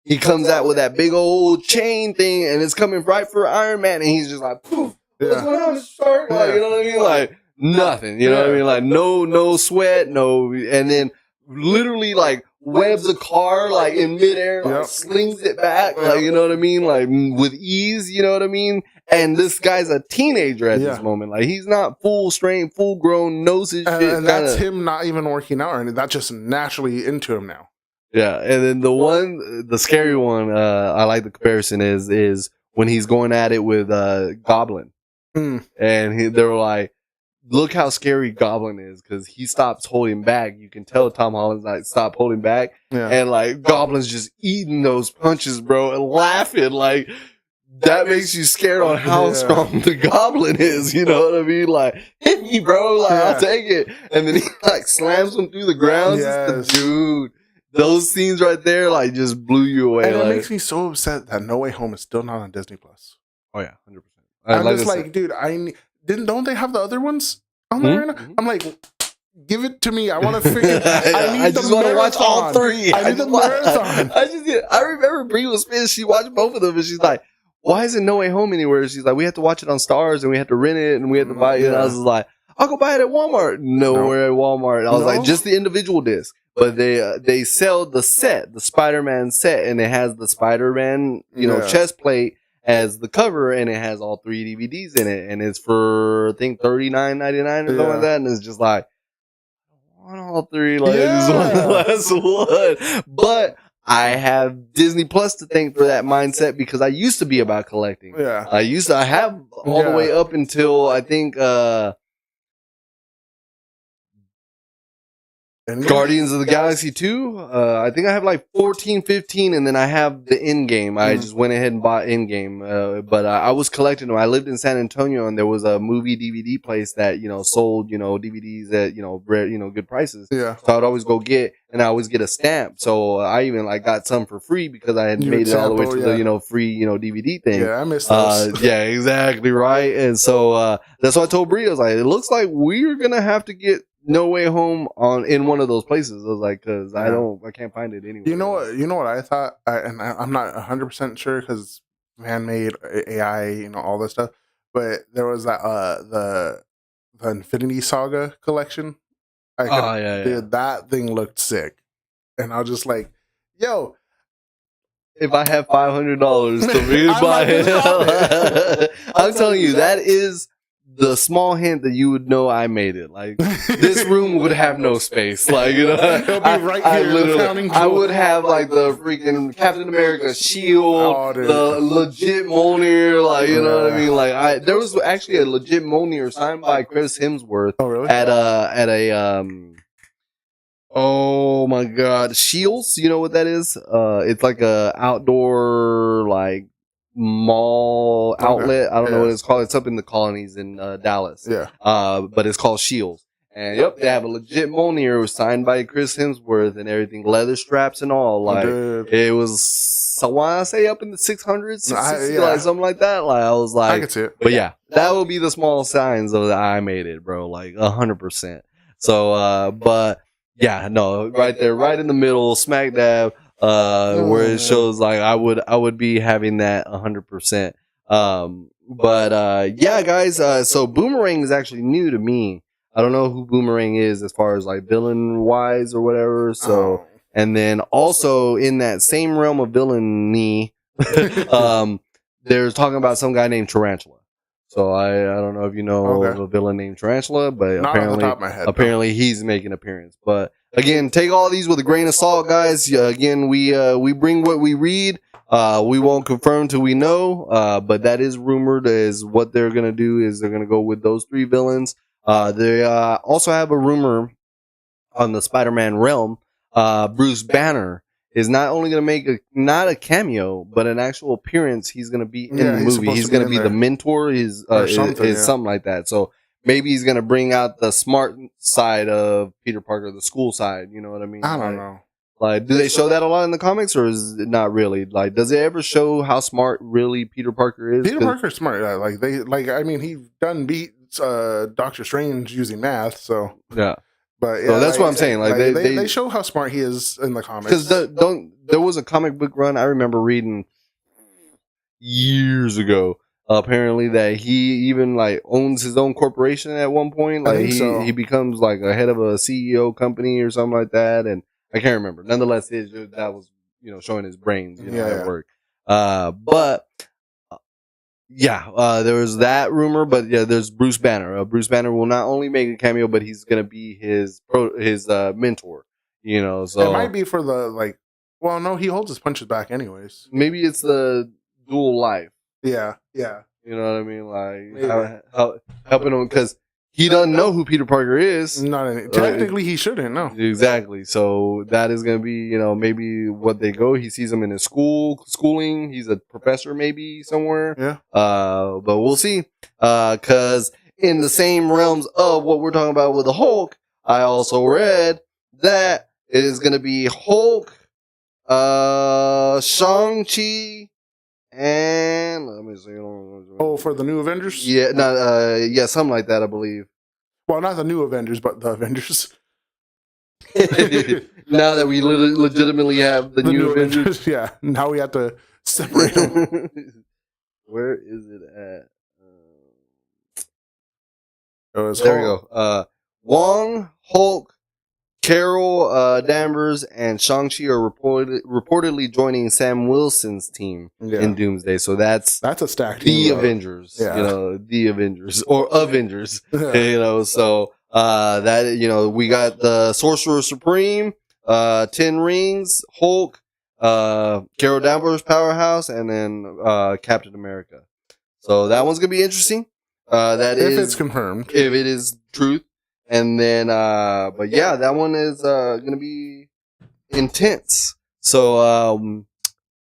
he comes out with that big old chain thing, and it's coming right for Iron Man, and he's just like, poof, what's going on, Mr. Stark? Like, you know what I mean? Like, nothing. You know what I mean? Like, no sweat, no. And then literally, like, webs a car like in midair, like slings it back, like, you know what I mean, like with ease, you know what I mean. And this guy's a teenager at this moment, like he's not full strength, full grown, knows his shit. And that's him not even working out, and that's just naturally into him now. Yeah, and then the scary one, I like the comparison is when he's going at it with Goblin, and they were like, look how scary Goblin is because he stops holding back. You can tell Tom Holland's like stop holding back, and like Goblin's just eating those punches, bro, and laughing. Like that makes you scared on how strong the Goblin is. You know what I mean? Like hit me, bro. Like I'll take it. And then he like slams him through the ground. Dude, those scenes right there like just blew you away. And it like, makes me so upset that No Way Home is still not on Disney Plus. Oh yeah, 100%. I'm just like, dude, don't they have the other ones on there right now? I'm like, give it to me. I want to freaking. I just want to watch all three. I need the marathon. I remember Brie was pissed. She watched both of them, and she's like, "Why isn't No Way Home anywhere?" She's like, "We have to watch it on Stars, and we have to rent it, and we have to buy it." And I was like, "I'll go buy it at Walmart." Nowhere at Walmart. I was like, just the individual disc. But they sell the set, the Spider-Man set, and it has the Spider-Man, chest plate as the cover, and it has all 3 DVDs in it, and it's for I think $39.99 or something like that, and it's just like I want all 3, like I just want the last one. But I have Disney Plus to thank for that mindset because I used to be about collecting. Yeah, I have all the way up until I think Guardians of the Galaxy 2. I think I have like 14, 15, and then I have the Endgame. I just went ahead and bought Endgame. But I was collecting them. I lived in San Antonio, and there was a movie DVD place that, sold, DVDs at, good prices. Yeah. So I'd always go get, and I always get a stamp. So I even like got some for free because I had made it all the way to the, free, DVD thing. Yeah, I missed those. Yeah, exactly right. And so that's what I told Brie. I was like, it looks like we're going to have to get No Way Home in one of those places. I was like, because I can't find it anywhere. You know what I thought, I'm not 100% sure because man-made AI, all this stuff. But there was that the Infinity Saga collection. Dude, that thing looked sick, and I was just like, yo. If I have $500 to really buy it, I'm telling you, that is the small hint that you would know I made it. Like this room would have no space. Like it'll be right here. I would have like the freaking Captain America shield, the legit Mjolnir. Like you know what I mean. Like there was actually a legit Mjolnir signed by Chris Hemsworth. Oh really? At a oh my god, Shields. You know what that is? It's like a outdoor like mall outlet. I don't know what it's called. It's up in the colonies in Dallas. Yeah. But it's called Shields. And they have a legit Mjolnir signed by Chris Hemsworth and everything, leather straps and all. Like it was, I want to say up in the 600s, like something like that. Like I was like, I can see it. But yeah, that will be the small signs of that I made it, bro. Like 100%. So, but yeah, no, right there, right in the middle, smack dab. Where it shows like I would be having that 100%. Yeah, guys. So Boomerang is actually new to me. I don't know who Boomerang is as far as like villain wise or whatever. So, and then also in that same realm of villainy, they're talking about some guy named Tarantula. So I don't know if you know of a villain named Tarantula, but not apparently, on the top of my head, apparently he's making an appearance. But again, take all these with a grain of salt, guys. Again, we bring what we read. We won't confirm till we know. But that is rumored as what they're gonna do is they're gonna go with those 3 villains. They also have a rumor on the Spider-Man realm. Bruce Banner is not only going to make not a cameo, but an actual appearance. He's going to be in the movie. He's going to be the mentor. Something like that. So maybe he's going to bring out the smart side of Peter Parker, the school side. You know what I mean? I don't know. Like, do they show that a lot in the comics, or is it not really? Like, does it ever show how smart really Peter Parker is? Peter Parker's smart. Yeah. I mean, he done beat Doctor Strange using math. So yeah. But so that's what I'm saying. Like they show how smart he is in the comics. Because there was a comic book run I remember reading years ago. Apparently that he even like owns his own corporation at one point. Like he becomes like a head of a CEO company or something like that. And I can't remember. Nonetheless, that was showing his brains at work. There was that rumor, but yeah, there's Bruce Banner. Bruce Banner will not only make a cameo, but he's gonna be his mentor. So it might be for the Well, no, he holds his punches back anyways. Maybe it's the dual life. Yeah. You know what I mean? Like helping him because he doesn't know who Peter Parker is. Technically, he shouldn't know. Exactly. So that is going to be, maybe what they go. He sees him in his schooling. He's a professor maybe somewhere. Yeah. But we'll see. Because in the same realms of what we're talking about with the Hulk, I also read that it is going to be Hulk, Shang-Chi, and let me see. For the new Avengers? Yeah, something like that, I believe. Well, not the new Avengers, but the Avengers. Now that we legitimately have the new Avengers. Yeah, now we have to separate them. Where is it at? There we go. Wong, Hulk, Carol Danvers, and Shang-Chi are reportedly joining Sam Wilson's team in Doomsday. So that's a stacked team. The Avengers. Yeah. The Avengers. Or Avengers. So that, we got the Sorcerer Supreme, 10 Rings, Hulk, Carol Danvers, Powerhouse, and then Captain America. So that one's going to be interesting. If it's confirmed. If it is truth. And then, but yeah, that one is going to be intense. So,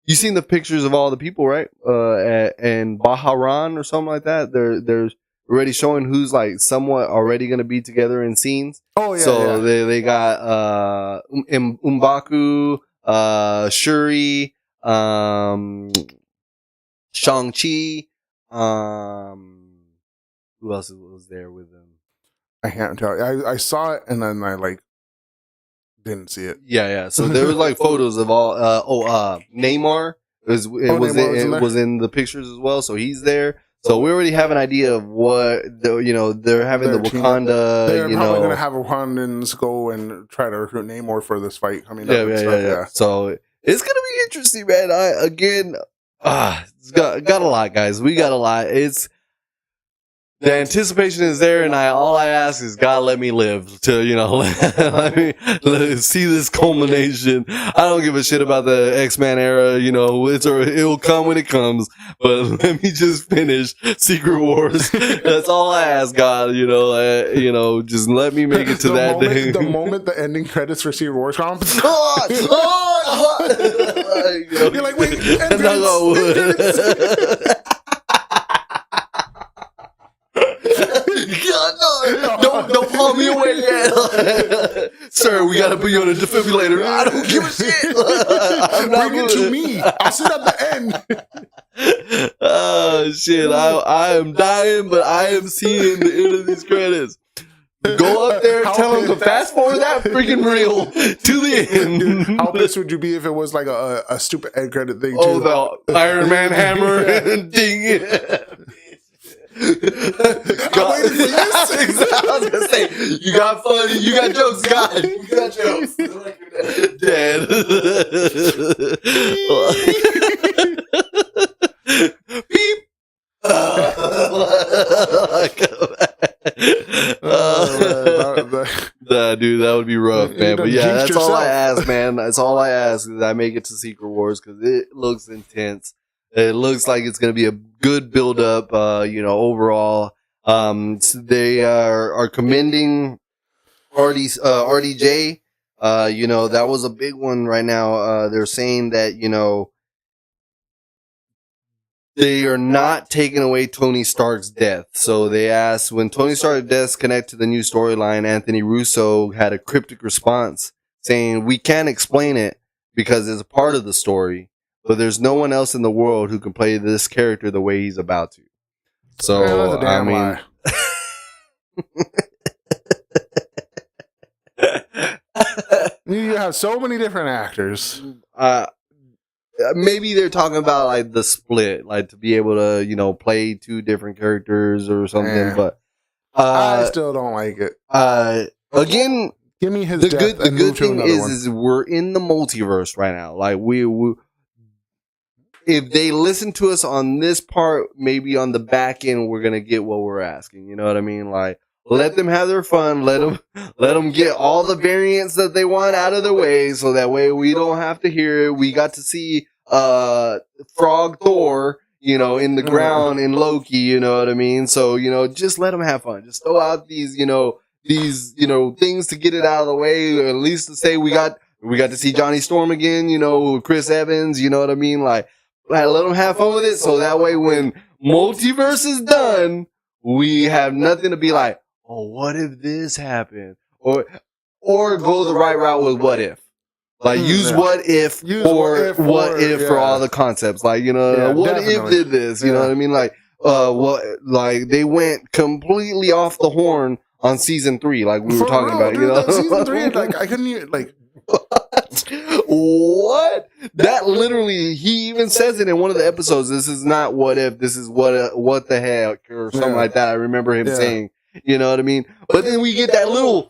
you seen the pictures of all the people, right? And Baharan or something like that. They're already showing who's like somewhat already going to be together in scenes. Oh yeah. So they got M'Baku, Shuri, Shang-Chi. Who else was there with them? I can't tell. I saw it and then I didn't see it. Yeah. So there was photos of all. Neymar was in the pictures as well. So he's there. So we already have an idea of what they're having the Wakanda. They're probably going to have Wakandans go and try to recruit Namor for this fight. Yeah. So it's going to be interesting, man. It's got a lot, guys. We got a lot. The anticipation is there, and all I ask is God, let me live to let me see this culmination. I don't give a shit about the X-Men era, it'll come when it comes, but let me just finish Secret Wars. That's all I ask, God. Just let me make it to that day. The moment the ending credits for Secret Wars come, you're like, wait, Don't pull me away yet. Sir, we gotta put you on a defibrillator. I don't give a shit. Bring it to me. I'll sit at the end. Oh shit. I am dying, but I am seeing the end of these credits. Go up there, tell them to fast forward that freaking reel to the end. How pissed would you be if it was like a stupid end credit thing? Oh, the Iron Man hammer and ding. I waited for this. I was gonna say, you got funny, you got jokes, God, you got jokes. Dead. Beep. Dude, that would be rough, man. But yeah, that's all I ask, man. That's all I ask is I make it to Secret Wars because it looks intense. It looks like it's going to be a good build up, overall. They are commending RDJ. That was a big one right now. They're saying that, they are not taking away Tony Stark's death. So they asked, when Tony Stark's death connect to the new storyline, Anthony Russo had a cryptic response saying, we can't explain it because it's a part of the story, but there's no one else in the world who can play this character the way he's about to. So, that's a damn lie. You have so many different actors. Maybe they're talking about like the split, like to be able to, play two different characters or something. But I still don't like it. Again, Give me his the death. The good thing is we're in the multiverse right now. Like we if they listen to us on this part, maybe on the back end, we're gonna get what we're asking. You know what I mean? Like, let them have their fun. Let them get all the variants that they want out of the way, so that way we don't have to hear it. We got to see Frog Thor, you know, in the ground in Loki. You know what I mean? So just let them have fun. Just throw out these things to get it out of the way. Or at least to say we got to see Johnny Storm again. Chris Evans. You know what I mean? Like. Let them have fun with it, so that way when multiverse is done, we have nothing to be like, oh, what if this happened? Or go the right route with what if. Like, use what if for all the concepts. Like, what definitely. if did this? You know what I mean? Like, like they went completely off the horn on season 3, like we were talking about, dude, season 3, like, I couldn't even, like... What? That literally, he even says it in one of the episodes. This is not what if, this is what the heck, or something like that. I remember him saying, you know what I mean? But then we get that little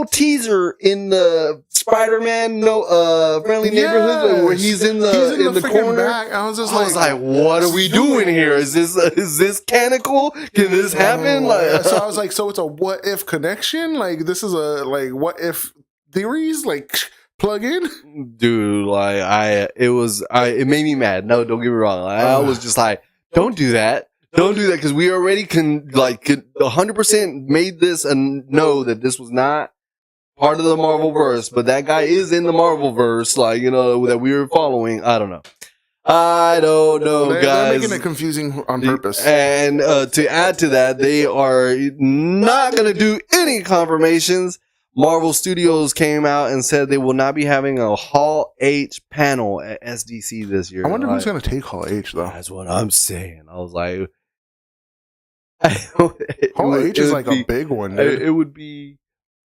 teaser in the Spider-Man Friendly Neighborhood where he's in the corner. Back. I was like, what are we doing here? Is this canonical? Can this happen? So I was like, so it's a what if connection? Like, this is a what if theories? Like, plug in, dude. Like it made me mad. No, don't get me wrong. I was just like, don't do that. Don't do that, because we already could 100% made this and know that this was not part of the Marvel verse, but that guy is in the Marvel verse, that we were following. I don't know, guys. They're making it confusing on purpose. And to add to that, they are not going to do any confirmations. Marvel Studios came out and said they will not be having a Hall H panel at SDC this year. I wonder who's going to take Hall H, though. That's what I'm saying. I was like... Hall H is like a big one, dude. It would be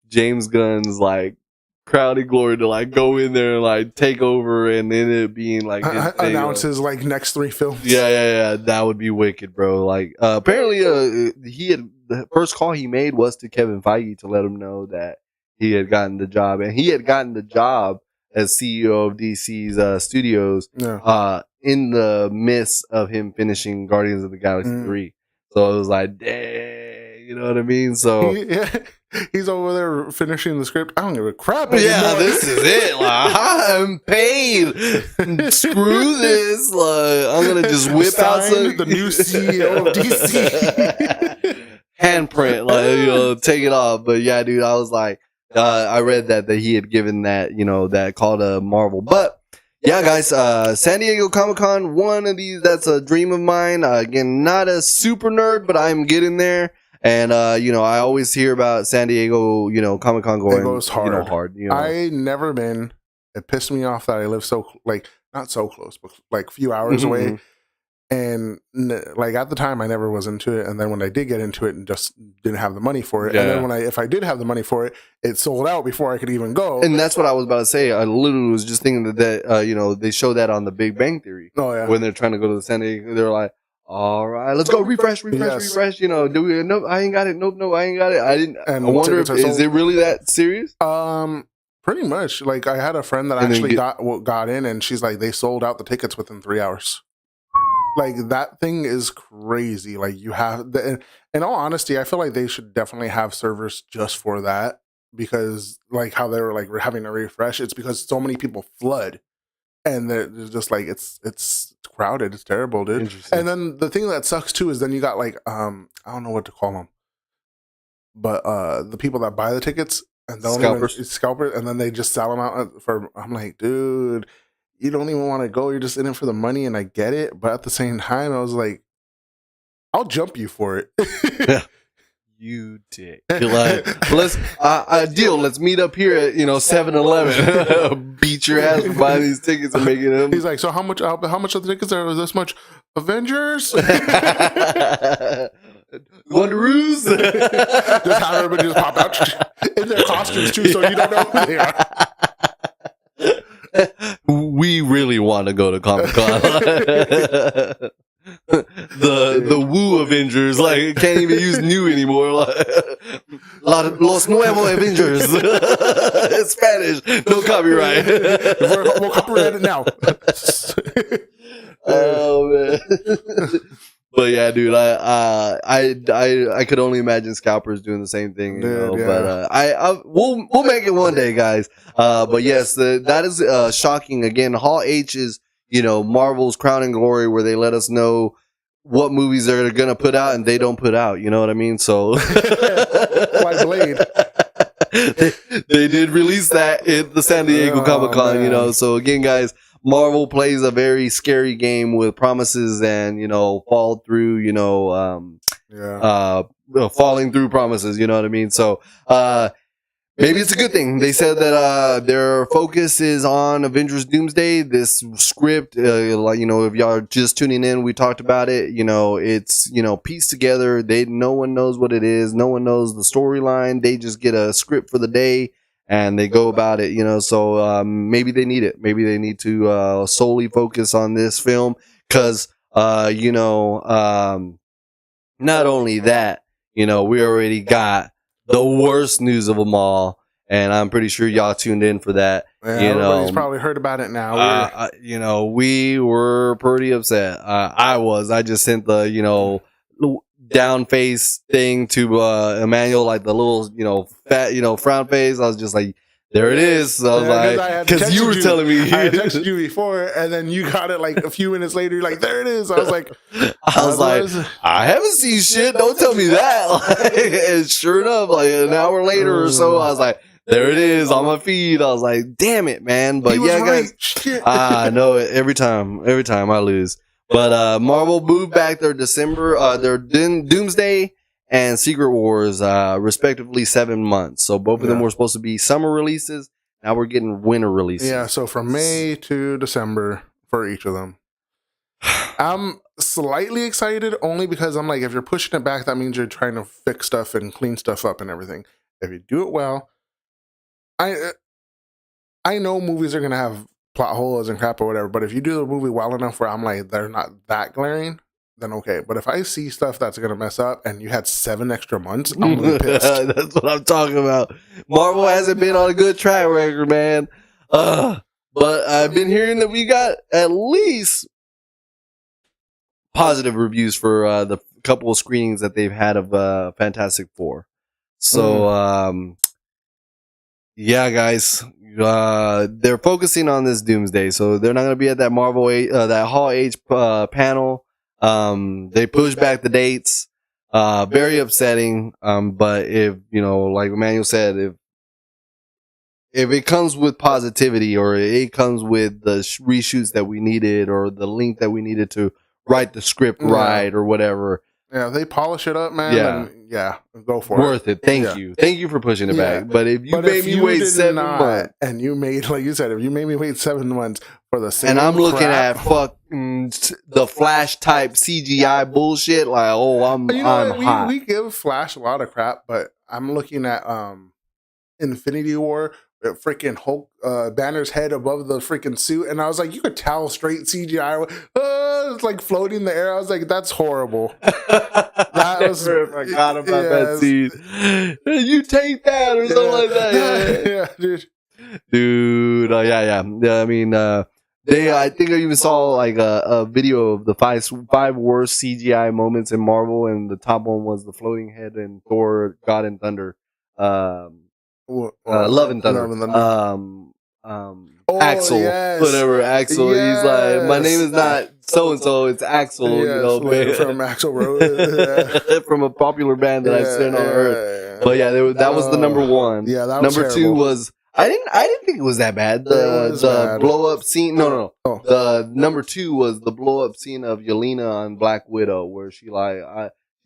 James Gunn's, crowning glory to, go in there and, take over, and then it being, announces, next 3 films. Yeah. That would be wicked, bro. Apparently, the first call he made was to Kevin Feige to let him know that he had gotten the job, and he had gotten the job as CEO of DC's studios in the midst of him finishing Guardians of the Galaxy 3. So it was like, dang, you know what I mean? So he's over there finishing the script. I don't give a crap anymore. Yeah, this is it. I'm paid. Screw this. I'm gonna just whip out the new CEO of DC. Handprint, take it off. But yeah, dude, I was like, I read that he had given that, that call to Marvel. But yeah, guys, San Diego Comic-Con, one of these, that's a dream of mine. Again, not a super nerd, but I'm getting there. And, I always hear about San Diego, Comic-Con going, it goes hard. Hard. I never been. It pissed me off that I live so, not so close, but a few hours away. And at the time, I never was into it. And then when I did get into it, and just didn't have the money for it. Yeah. And then if I did have the money for it, it sold out before I could even go. And that's what I was about to say. I literally was just thinking that they show that on The Big Bang Theory. Oh yeah. When they're trying to go to the San Diego, they're like, all right, let's go refresh. Do we? No, I ain't got it. Nope, I ain't got it. I didn't. And I wonder is it really that serious? Pretty much. I had a friend that actually got in, and she's like, they sold out the tickets within 3 hours. That thing is crazy. You have in all honesty, I feel like they should definitely have servers just for that, because how they were having a refresh, it's because so many people flood, and they're just it's crowded. It's terrible, dude. And then the thing that sucks too is then you got I don't know what to call them, but the people that buy the tickets and scalpers, and then they just sell them out for. I'm like, dude. You don't even want to go. You're just in it for the money, and I get it. But at the same time, I was like, I'll jump you for it. You dick. You're like, let's deal. Let's meet up here at 7-Eleven. Beat your ass for buying these tickets and making them. He's like, so how much of the tickets are this much? Avengers. Wonderoos. Just have everybody just pop out in their costumes too, so you don't know who they are. We really want to go to Comic-Con. the Woo Avengers. Like, can't even use new anymore. Like, Los Nuevos Avengers. It's Spanish. No copyright. We'll copyright it now. Oh man. But yeah, dude, I could only imagine scalpers doing the same thing, you know. Yeah. But we'll make it one day, guys. But yes, that is shocking. Again, Hall H is, you know, Marvel's crown and glory, where they let us know what movies they're gonna put out and they don't put out. You know what I mean? So, like Blade. They did release that at the San Diego Comic-Con, you know. So again, guys, Marvel plays a very scary game with promises and, you know, fall through, you know, falling through promises, you know what I mean? So, maybe it's a good thing. They said that their focus is on Avengers Doomsday. This script, like, you know, if y'all are just tuning in, we talked about it. You know, it's, you know, pieced together. No one knows what it is. No one knows the storyline. They just get a script for the day and they go about it, you know. So maybe they need it. Maybe they need to solely focus on this film because, you know, not only that, you know, we already got the worst news of them all, and I'm pretty sure y'all tuned in for that. Yeah, you everybody's know, probably heard about it now. you know, we were pretty upset. I just sent the, you know, down face thing to Emmanuel, like the little, you know, fat, you know, frown face. I was just like, there it is. So I was like, because you were telling me. I had texted you before, and then you got it like a few minutes later. You're like, there it is. I was like, I haven't seen shit. Don't tell me that. And sure enough, like an hour later or so, I was like, there it is on my feed. I was like, damn it, man. But yeah, guys, I know it every time I lose. But Marvel moved back their their Doomsday and Secret Wars, respectively 7 months. So both of them were supposed to be summer releases. Now we're getting winter releases. Yeah, so from May to December for each of them. I'm slightly excited only because I'm like, if you're pushing it back, that means you're trying to fix stuff and clean stuff up and everything. If you do it well, I know movies are going to have plot holes and crap or whatever, but if you do the movie well enough where I'm like, they're not that glaring, then okay. But if I see stuff that's going to mess up and you had 7 extra months, I'm going to be pissed. That's what I'm talking about. Marvel hasn't been on a good track record, man. But I've been hearing that we got at least positive reviews for the couple of screenings that they've had of Fantastic Four. So, yeah, guys, they're focusing on this Doomsday. So they're not going to be at that that Hall H panel. They pushed back the dates. Very upsetting. But if, you know, like Emmanuel said, if it comes with positivity or it comes with the reshoots that we needed or the link that we needed to write the script right or whatever. Yeah, they polish it up, man. Yeah, go for it. Worth it. Thank you for pushing it back. But if you made me wait 7 months, and you made, like you said, if you made me wait 7 months for the same, and I'm looking at the Flash type CGI bullshit, like, oh, I'm hot. We give Flash a lot of crap, but I'm looking at Infinity War. Freaking Hulk Banner's head above the freaking suit, and I was like, you could tell straight CGI. It's like floating in the air. I was like, that's horrible. That was forgot about that scene. You take that or something like that. Yeah, dude. Yeah. I mean, I think I even saw like a video of the five worst CGI moments in Marvel, and the top one was the floating head in Thor: God and Thunder. Love and Thunder. Axel, whatever. Axel. Yes. He's like, my name is not so and so. It's Axel. Yes, you know, from Axel Rose, from a popular band that I've seen on Earth. But yeah, that was the number one. Yeah, that was number terrible. 2 was I didn't think it was that bad. The blow up scene. No. Oh. The number 2 was the blow up scene of Yelena on Black Widow, where she's like,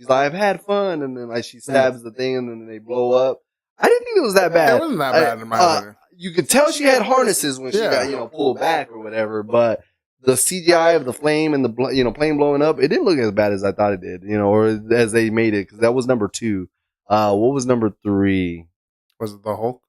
I've had fun, and then like she stabs the thing, and then they blow up. I didn't think it was that bad. It wasn't that bad in my opinion. You could tell she had harnesses when she got, pulled back or whatever, but the CGI of the flame and the, plane blowing up, it didn't look as bad as I thought it did, or as they made it, because that was number 2. What was number 3? Was it the Hulk?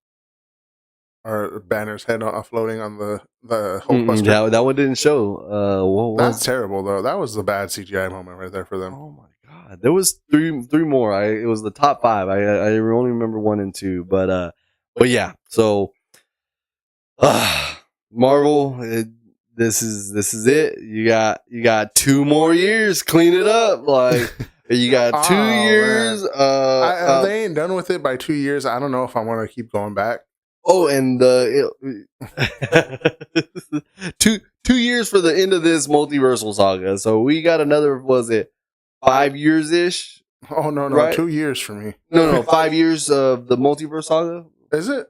or Banner's head floating on the Hulkbuster. That one didn't show. That's terrible though. That was the bad CGI moment right there for them. Oh my god, there was three more. It was the top 5. I only remember 1 and 2, but yeah. So Marvel, this is it. You got 2 more years. Clean it up, like. You got 2 years. They ain't done with it by 2 years. I don't know if I want to keep going back. Oh, and 2 years for the end of this multiversal saga. So we got another. Was it 5 years ish? Oh no, right? 2 years for me. No, 5 years of the multiverse saga. Is it?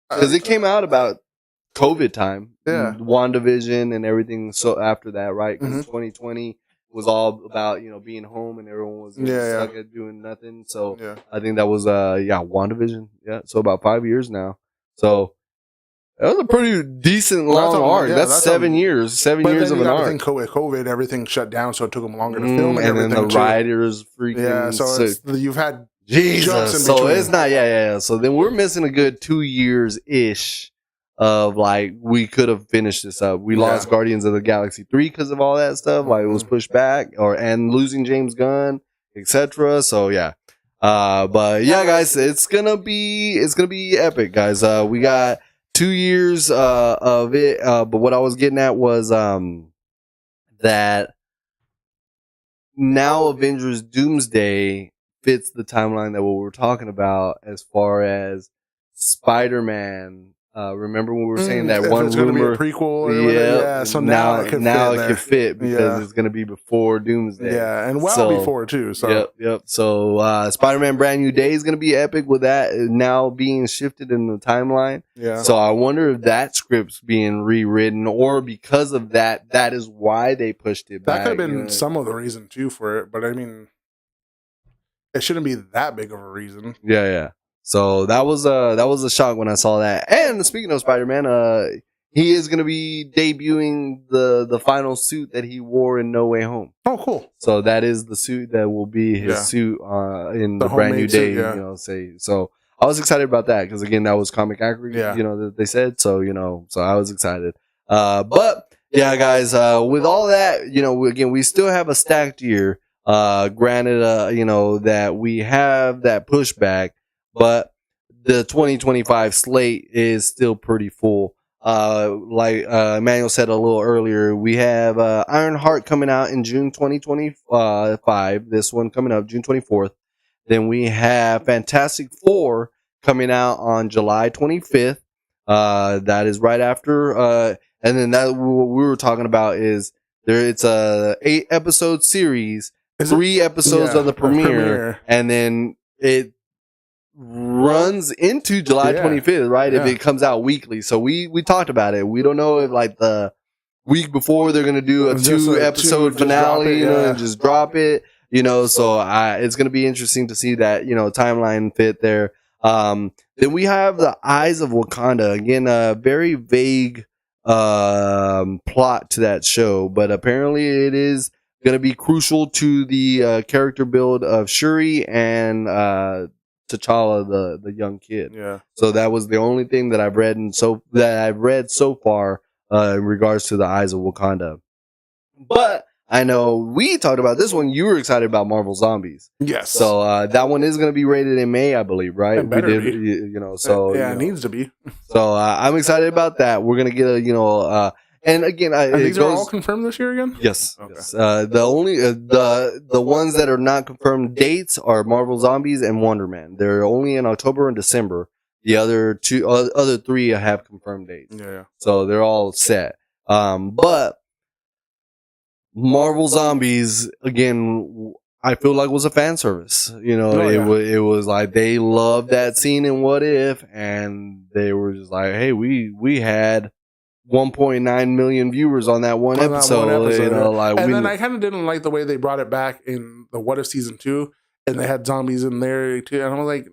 Because it came out about COVID time. Yeah, WandaVision and everything. So after that, right? Because 2020. Was all about being home and everyone was stuck at doing nothing. So I think that was WandaVision. Yeah, so about 5 years now. So that was a pretty decent long arc. That's 7 years. 7 years of an arc. Think with COVID, everything shut down, so it took them longer to film and then the writers freaking. Yeah, so you've had Jesus. So it's not. So then we're missing a good 2 years ish. Of like we could have finished this up. We lost Guardians of the Galaxy 3 because of all that stuff. Like it was pushed back, and losing James Gunn, etc. So yeah, but yeah, guys, it's gonna be epic, guys. We got 2 years of it. But what I was getting at was that now Avengers Doomsday fits the timeline that what we're talking about as far as Spider-Man. Remember when we were saying that one rumor, be a prequel or whatever? So now it can fit because it's going to be before Doomsday. Yeah, and before too. So yep. So Spider-Man Brand New Day is going to be epic with that now being shifted in the timeline. Yeah. So I wonder if that script's being rewritten, or because of that is why they pushed it back. That could have been some of the reason too for it, but I mean, it shouldn't be that big of a reason. Yeah. So that was a shock when I saw that. And speaking of Spider-Man, he is going to be debuting the final suit that he wore in No Way Home. Oh, cool! So that is the suit that will be his suit in the Brand New Day. Suit, So I was excited about that because again, that was comic accurate. That they said. So so I was excited. But yeah, guys, with all that, again, we still have a stacked year. Granted, that we have that pushback. But the 2025 slate is still pretty full. Like Emmanuel said a little earlier, we have Ironheart coming out in June 2025. This one coming up June 24th. Then we have Fantastic Four coming out on July 25th. That is right after. And then what we were talking about is it's a 8-episode series, 3 episodes on the premiere, and then it runs into July 25th, right? If it comes out weekly. So we talked about it. We don't know if like the week before they're going to do a 2-episode finale, and just drop it, so it's going to be interesting to see that, timeline fit there. Then we have the Eyes of Wakanda. Again, a very vague plot to that show, but apparently it is going to be crucial to the character build of Shuri and T'Challa, the young kid. Yeah. So that was the only thing that I've read so far in regards to the Eyes of Wakanda. But I know we talked about this one. You were excited about Marvel Zombies. Yes. So that one is going to be rated in May, I believe, right? It better be. It needs to be. So I'm excited about that. We're going to get and again, these are all confirmed this year again? Yes. Okay. Yes. The only the ones that are not confirmed dates are Marvel Zombies and Wonder Man. They're only in October and December. The other 3 have confirmed dates. Yeah. So they're all set. But Marvel Zombies, again, I feel like was a fan service. It was like they loved that scene in What If, and they were just like, hey, we had 1.9 million viewers on that one episode. Then I kind of didn't like the way they brought it back in the What If season 2, and they had zombies in there too. And I was like,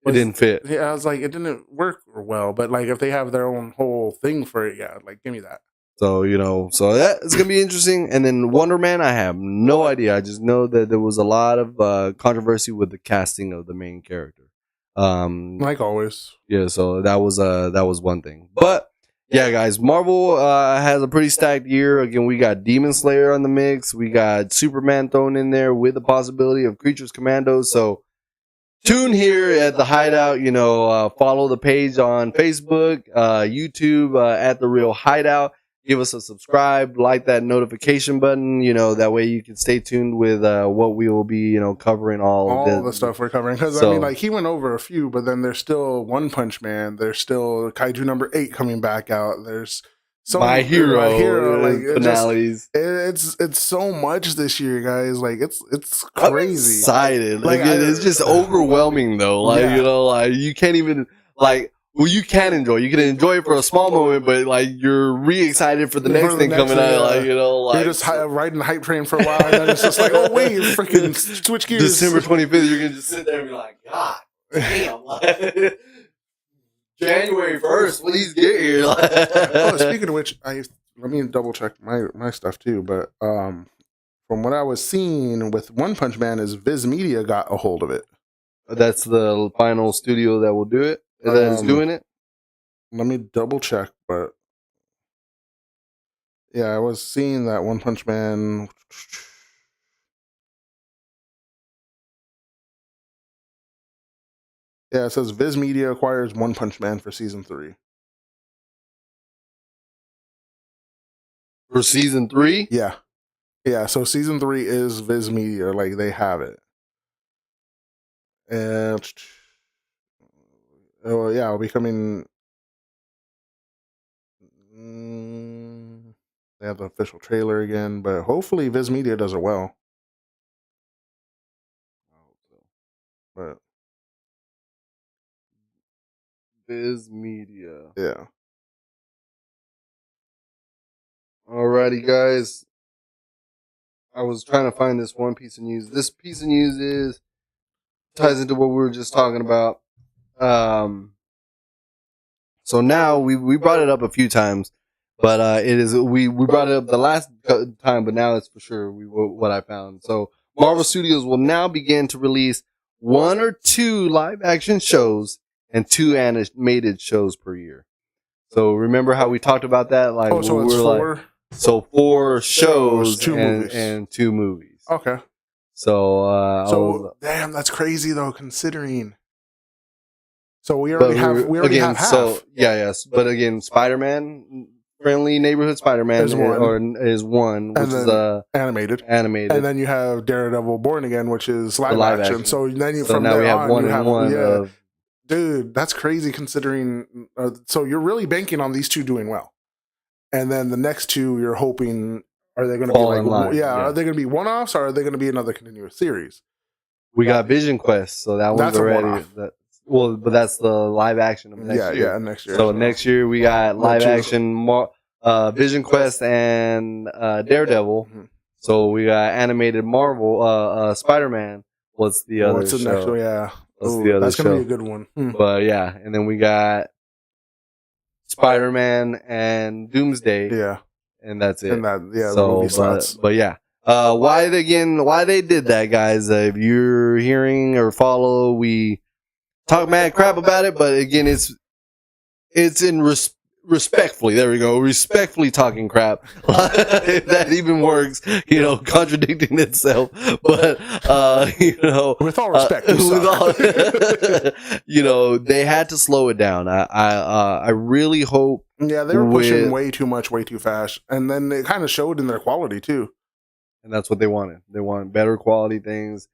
it didn't fit. Yeah, I was like, it didn't work well. But like, if they have their own whole thing for it, give me that. So so that is gonna be interesting. And then Wonder Man, I have no idea. I just know that there was a lot of controversy with the casting of the main character. Like always. Yeah, so that was one thing. But yeah, guys, Marvel has a pretty stacked year. Again, we got Demon Slayer on the mix. We got Superman thrown in there with the possibility of Creatures Commandos. So tune here at the Hideout. Follow the page on Facebook, YouTube at The Real Hideout. Give us a subscribe, like that notification button. That way you can stay tuned with what we will be, covering all the stuff we're covering. Because he went over a few, but then there's still One Punch Man. There's still Kaiju number 8 coming back out. There's My Hero like finales. It's so much this year, guys. Like it's crazy. I'm excited. It's just overwhelming though. You can't even well, you can enjoy. You can enjoy it for a small moment, but you're re-excited for the next thing coming out. You're just riding the hype train for a while, and then it's just like, oh wait, freaking switch gears. December 25th, you're gonna just sit there and be like, God damn, January 1st, please get here. Speaking of which, let me double check my stuff too. But from what I was seeing with One Punch Man, is Viz Media got a hold of it. That's the final studio that will do it. That's doing it. Let me double check, but yeah, I was seeing that One Punch Man. Yeah, it says Viz Media acquires One Punch Man for season 3. For season 3? Yeah. So season 3 is Viz Media, like they have it, and it'll be coming. They have the official trailer again, but hopefully Viz Media does it well. But Viz Media. Yeah. Alrighty, guys. I was trying to find this one piece of news. This piece of news ties into what we were just talking about. So now we brought it up a few times, but we brought it up the last time, but now it's for sure what I found. So Marvel Studios will now begin to release 1 or 2 live action shows and 2 animated shows per year. So remember how we talked about that? So it's 4? So 4 shows 2 movies. and 2 movies. Okay. So damn, that's crazy though, considering. So we already have half. So yes. But again, Spider-Man, Friendly Neighborhood Spider-Man is one, which is animated. And then you have Daredevil Born Again, which is live action. So then now we have one and one. Dude, that's crazy considering. So you're really banking on these 2 doing well, and then the next 2 you're hoping, are they going to be are they going to be one-offs, or are they going to be another continuous series? We got Vision Quest, so that one's already. But that's the live action of next year. Yeah, next year. So next year we got live action Vision Quest and Daredevil. Mm-hmm. So we got animated Marvel Spider-Man. What's the other show? Next one? Yeah. That's going to be a good one. But yeah, and then we got Spider-Man and Doomsday. Yeah. And that's it. And the movie slots. But yeah. Why they did that, guys? If you're hearing or follow, we talk mad crap about it, but again, it's in respectfully. There we go. Respectfully talking crap. If that even works, contradicting itself. But with all respect, they had to slow it down. I really hope. Yeah, they were pushing way too much, way too fast, and then it kind of showed in their quality too. And that's what they wanted. They wanted better quality things.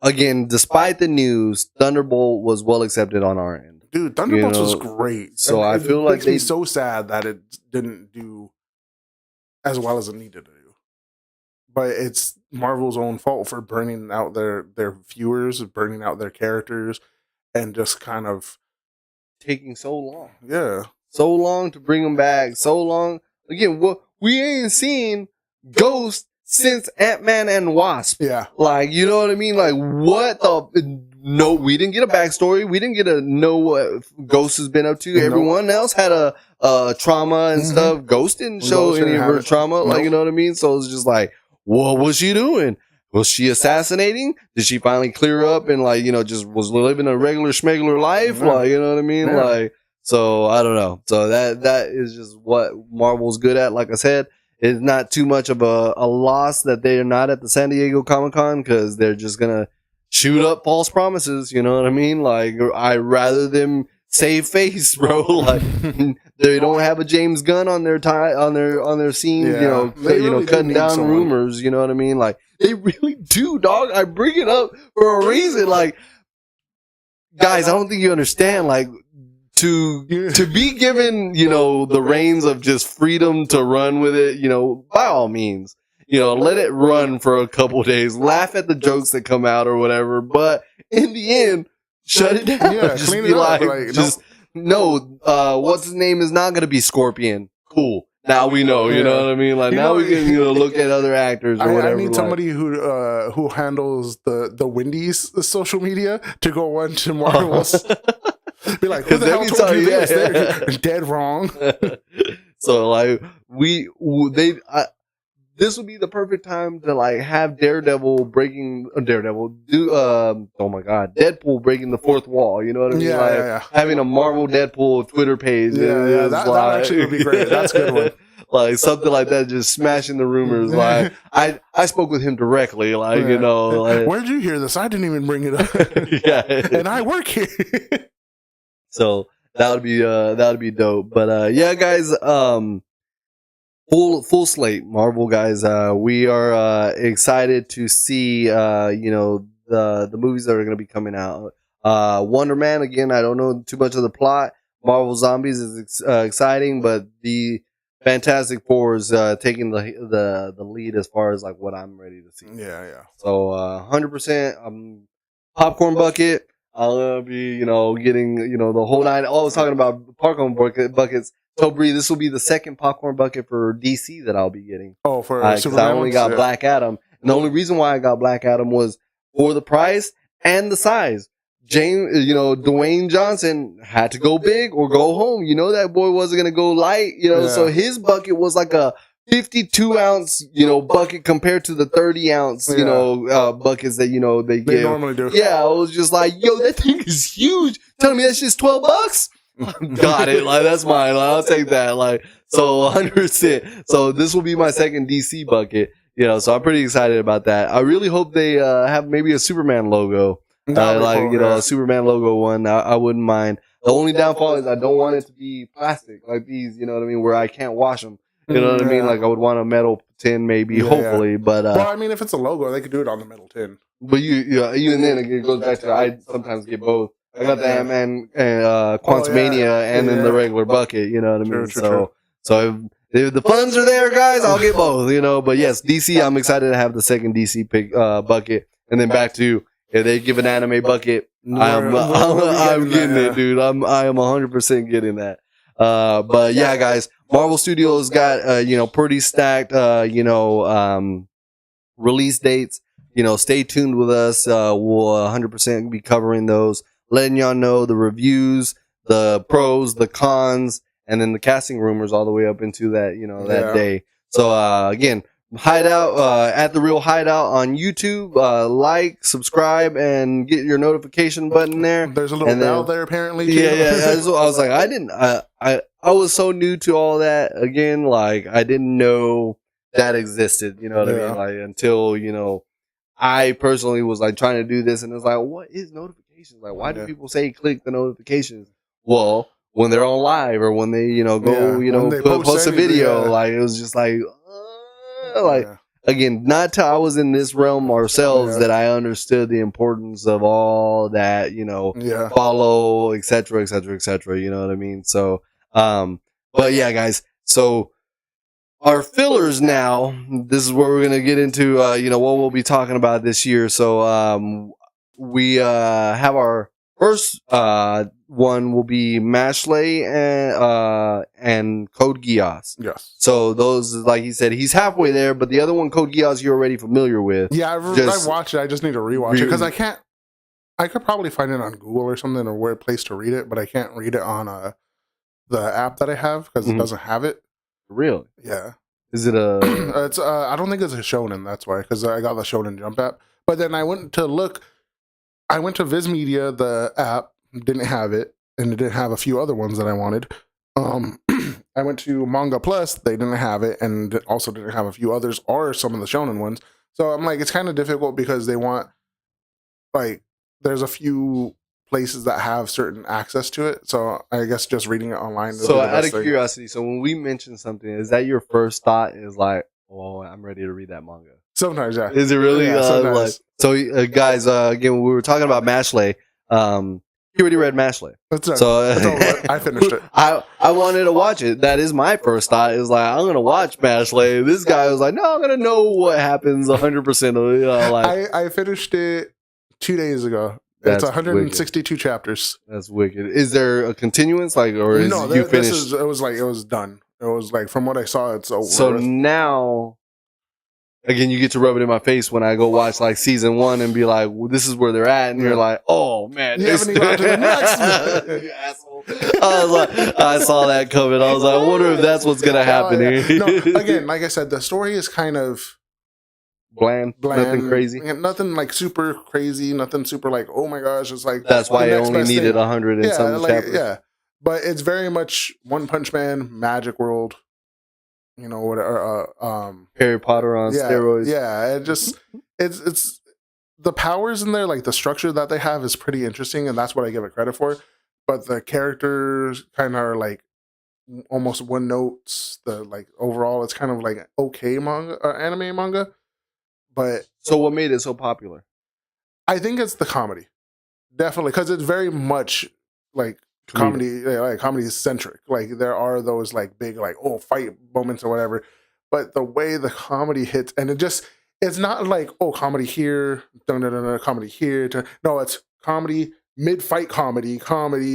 Again, despite the news, Thunderbolt was well accepted on our end. Dude, Thunderbolts was great. So I feel like it makes me so sad that it didn't do as well as it needed to do. But it's Marvel's own fault for burning out their viewers, burning out their characters, and just kind of taking so long. Yeah. So long to bring them back. So long. Again, we ain't seen Ghost since Ant-Man and Wasp. Yeah. You know what I mean? What the... No, we didn't get a backstory. We didn't get to know what Ghost has been up to. Nope. Everyone else had a trauma and stuff. Ghost didn't show any of her trauma. You know what I mean? So it's just what was she doing? Was she assassinating? Did she finally clear up and like, just was living a regular schmegular life? Yeah. Like, you know what I mean? Yeah. Like, so I don't know. So that is just what Marvel's good at. Like I said, it's not too much of a loss that they're not at the San Diego Comic-Con because they're just gonna shoot up false promises. You know what I mean? Like, I'd rather them save face, bro. Like, they don't have a James Gunn on their on their scene. Yeah. They really do cutting need down someone. rumors. You know what I mean? Like, they really do, dog. I bring it up for a reason. Like, guys, I don't think you understand. Like, to be given, the reins of just freedom to run with it, by all means, let it run for a couple days, laugh at the jokes that come out or whatever. But in the end, shut it down. Yeah, just clean be it up. what's his name is not going to be Scorpion. Cool. Now we know, you know what I mean? Like, now we can look at other actors or whatever. I need somebody who handles the Wendy's social media to go on to Marvel's. Be like, who the hell told you this? They're dead wrong. So like this would be the perfect time to like have Deadpool breaking the fourth wall. You know what I mean? Having a Marvel Deadpool Twitter page. Yeah, that actually would be great. That's a good one. Like something like that, just smashing the rumors. Like I spoke with him directly. Like like, where'd you hear this? I didn't even bring it up. Yeah, and I work here. So that would be dope. But yeah, guys, full slate Marvel guys. We are excited to see the movies that are going to be coming out. Wonder Man, again, I don't know too much of the plot. Marvel Zombies is exciting, but the Fantastic Four is taking the lead as far as like what I'm ready to see. Yeah. So 100% popcorn bucket. I'll be, getting, the whole nine. Oh, I was talking about popcorn buckets. So, Bree, this will be the second popcorn bucket for DC that I'll be getting. Oh, for Superman? I only got Black Adam. And the only reason why I got Black Adam was for the price and the size. Dwayne Johnson had to go big or go home. That boy wasn't going to go light, so his bucket was like a 52 ounce, bucket compared to the 30 ounce, buckets that, they give. They normally do. Yeah. I was just like, yo, that thing is huge. Telling me that's just $12? Got it. Like, that's mine. Like, I'll take that. Like, so 100%. So this will be my second DC bucket, so I'm pretty excited about that. I really hope they, have maybe a Superman logo. A Superman logo one. I wouldn't mind. The only downfall is I don't want it to be plastic like these, you know what I mean? Where I can't wash them. You know what I mean? Like, I would want a metal tin, maybe, hopefully. Yeah. But well, I mean, if it's a logo, they could do it on the metal tin. But even then, it goes back to I sometimes get both. I got the Ant-Man and Quantumania, and then the regular bucket. You know what I mean? True. So if the funds are there, guys, I'll get both. But yes, DC. I'm excited to have the second DC bucket, and then back to if they give an anime bucket, I'm getting it, dude. I am 100% getting that. But yeah, guys, Marvel Studios got, pretty stacked, release dates. Stay tuned with us. We'll 100% be covering those, letting y'all know the reviews, the pros, the cons, and then the casting rumors all the way up into that, that day. So, again, Hydeout, at The Real Hydeout on YouTube. Like, subscribe, and get your notification button there. There's a little bell there, apparently. Too. Yeah. I was like, I was so new to all that. Again, like, I didn't know that existed. You know what I mean? Like, until, I personally was like trying to do this, and it's like, what is notifications? Like, why do people say click the notifications? Well, when they're on live or when they, post a video, like, it was just like, again, not till I was in this realm ourselves that I understood the importance of all that, follow, et cetera, et cetera, et cetera. You know what I mean? So, but yeah, guys. So our fillers now, this is where we're going to get into, what we'll be talking about this year. So, we, have our first, one will be Mashley and Code Geass. Yes. So those, like he said, he's halfway there, but the other one, Code Geass, you're already familiar with. Yeah, I've watched it. I just need to rewatch it because I could probably find it on Google or something or where place to read it, but I can't read it on the app that I have because it doesn't have it. Really? Yeah. Is it a? It's I don't think it's a shonen. That's why, because I got the Shonen Jump app. But then I went to look. I went to Viz Media, the app didn't have it, and it didn't have a few other ones that I wanted. I went to Manga Plus, they didn't have it, and also didn't have a few others or some of the shonen ones. So I'm like, it's kind of difficult because they want, like, there's a few places that have certain access to it. So I guess just reading it online. So out of curiosity, so when we mention something, is that your first thought? Is like, oh, I'm ready to read that manga. Sometimes, yeah. Is it really? Yeah, like, so, guys, again, we were talking about Mashley. He already read Mashley. That's right. So I finished it. I wanted to watch it. That is my first thought. Is like, I'm gonna watch Mashley. This guy was like, no, I'm gonna know what happens 100% of it. Like, I finished it 2 days ago. That's it's 162 chapters. That's wicked. Is there a continuance, like, or is you finished? It was done. It was like, from what I saw, it's over. So now, again, you get to rub it in my face when I go watch like season 1 and be like, well, this is where they're at, and you're like, oh man, you haven't even gone to the next. You asshole. I was like, I saw that coming. I was like, I wonder if that's what's gonna happen here. No, again, like I said, the story is kind of bland, nothing crazy, nothing like super crazy, nothing super like, oh my gosh, it's like that's why I only needed 100 and some chapters. Yeah, but it's very much One Punch Man, Magic World. You know, whatever. Harry Potter on steroids. Yeah, it just it's the powers in there, like the structure that they have is pretty interesting, and that's what I give it credit for. But the characters kind of are like almost one notes. The like overall, it's kind of like okay manga, anime manga. But so, what made it so popular? I think it's the comedy, definitely, because it's very much like comedy, like comedy centric. Like there are those like big like fight moments or whatever, but the way the comedy hits, and it's not like comedy here, comedy here. No, it's comedy, mid-fight comedy,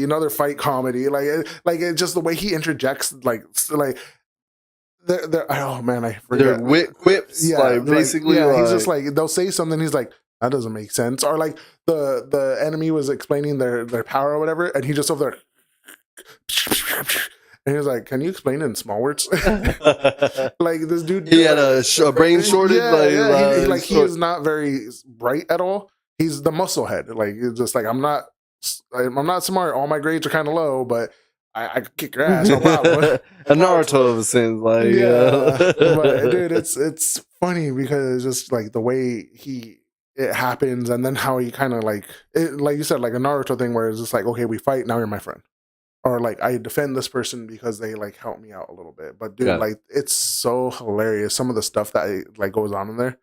another fight comedy. Like it's just the way he interjects, like. Oh man, I forget. They're quips, yeah, like basically. Yeah, he's just like, they'll say something. He's like, that doesn't make sense. Or like the enemy was explaining their power or whatever, and he just over there, and he was like, "Can you explain it in small words?" Like this dude, he had a brain shortage. Yeah, he is not very bright at all. He's the muscle head. Like it's just like I'm not smart. All my grades are kind of low, but I could kick your ass, no problem. A Naruto of a sense, like but dude, it's funny because it's just like the way it happens, and then how he kind of like you said, like a Naruto thing where it's just like, okay, we fight, now you're my friend, or like I defend this person because they like help me out a little bit. But dude, like it's so hilarious some of the stuff that like goes on in there.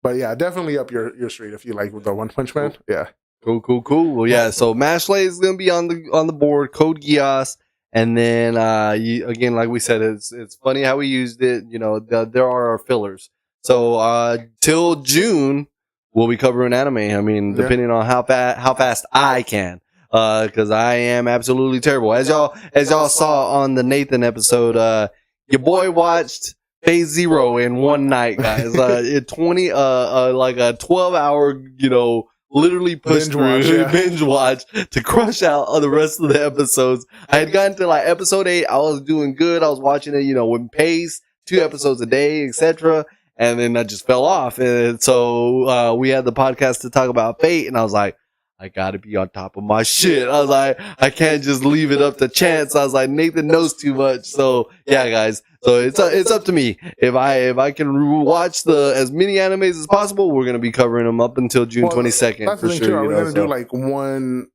But yeah, definitely up your street if you like the One Punch Man. Yeah, cool. Well, yeah. So Mashley is gonna be on the board. Code Geass. And then, again, like we said, it's funny how we used it. You know, there are our fillers. So, till June, we'll be covering anime. I mean, depending on how fast I can, because I am absolutely terrible. As y'all saw on the Nathan episode, your boy watched Phase Zero in one night, guys. Like a 12-hour, literally binge watch to crush out on the rest of the episodes. I had gotten to like episode 8. I was doing good. I was watching it, with pace, 2 episodes a day, etc. And then I just fell off. And so we had the podcast to talk about Fate, and I was like, I gotta be on top of my shit. I was like, I can't just leave it up to chance. I was like, Nathan knows too much. So yeah, guys. So it's up to me. If I can watch as many animes as possible, we're gonna be covering them up until June 22nd for sure. Are we gonna do like one,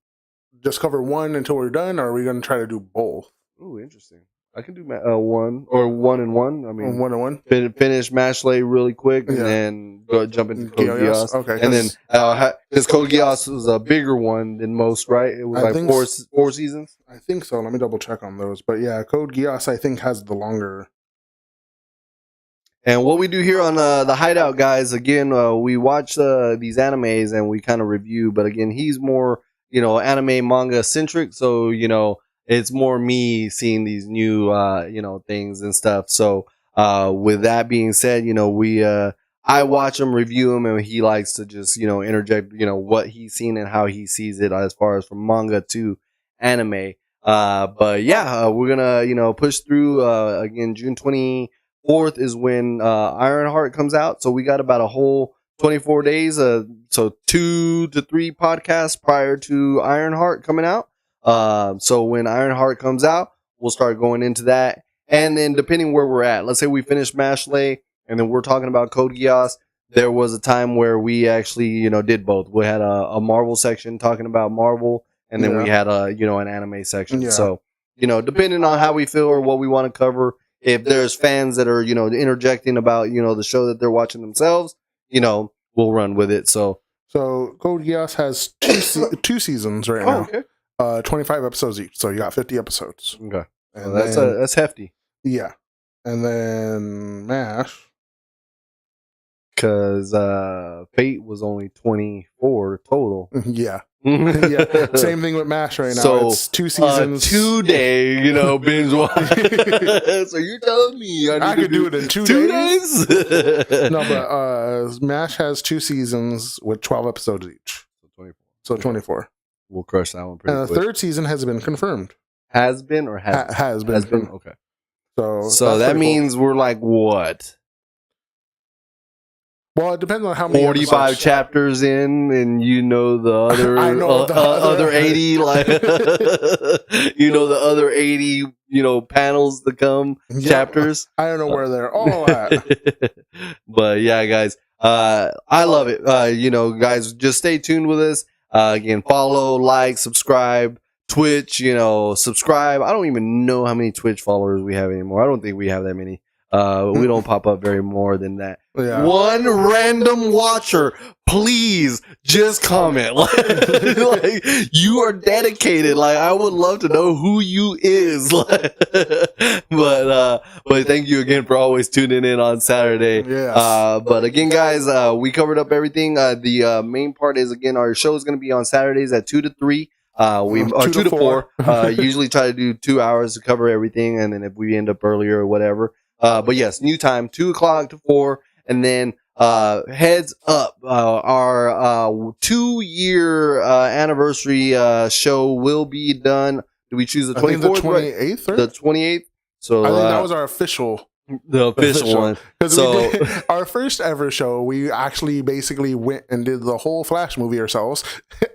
just cover one until we're done, or are we gonna try to do both? Ooh, interesting. I can do one or 1 and 1. I mean, 1 and 1. Finish Mashley really quick, and then go jump into Code Geass. Okay, and then because Code Geass was a bigger one than most, right? It was like 4 seasons. I think so. Let me double check on those. But yeah, Code Geass I think has the longer. And what we do here on the Hydeout, guys, again, we watch these animes and we kind of review. But again, he's more anime manga centric, so it's more me seeing these new, things and stuff. So, with that being said, I watch him, review him, and he likes to just, interject, what he's seen and how he sees it as far as from manga to anime. But yeah, we're gonna, push through, again, June 24th 4th is when Ironheart comes out. So we got about a whole 24 days. So 2 to 3 podcasts prior to Ironheart coming out. So when Ironheart comes out, we'll start going into that. And then depending where we're at, let's say we finish Mashley and then we're talking about Code Geass. There was a time where we actually, did both. We had a Marvel section talking about Marvel, and then we had an anime section. Yeah. So, depending on how we feel or what we want to cover, if there's fans that are, interjecting about, the show that they're watching themselves, we'll run with it. So Code Geass has two seasons right now. Okay. 25 episodes each. So you got 50 episodes. Okay. And well, that's hefty. Yeah. And then MASH. Because Fate was only 24 total. Yeah. Yeah. Same thing with MASH right now. So it's 2 seasons. 2 day, binge watch. So you're telling me I could do it in 2 days? No, but MASH has 2 seasons with 12 episodes each. So 24. We'll crush that one pretty quick. And the 3rd season has been confirmed. Has been or has been? Has been. Has been. Okay. So that means we're like what? Well, it depends on how many 45 episodes. Chapters in, and the other other 80, like the other 80, panels to come, chapters. I don't know where they're all at. But yeah, guys, I love it. Guys, just stay tuned with us. Again, follow, like, subscribe. Twitch, subscribe. I don't even know how many Twitch followers we have anymore. I don't think we have that many. We don't pop up very more than that. Yeah. One random watcher, please just comment. Like, you are dedicated. Like, I would love to know who you is. But thank you again for always tuning in on Saturday. Yes. But again, guys, we covered up everything. The main part is, again, our show is going to be on Saturdays at 2 to 3. We are 2 to 4. Usually try to do 2 hours to cover everything, and then if we end up earlier or whatever. But yes, new time, 2 o'clock to 4, and then heads up, our 2-year anniversary show will be done. Do we choose the 24th? The 28th, right? The 28th. So I think that was our official. The official one. So our first ever show, we actually basically went and did the whole Flash movie ourselves,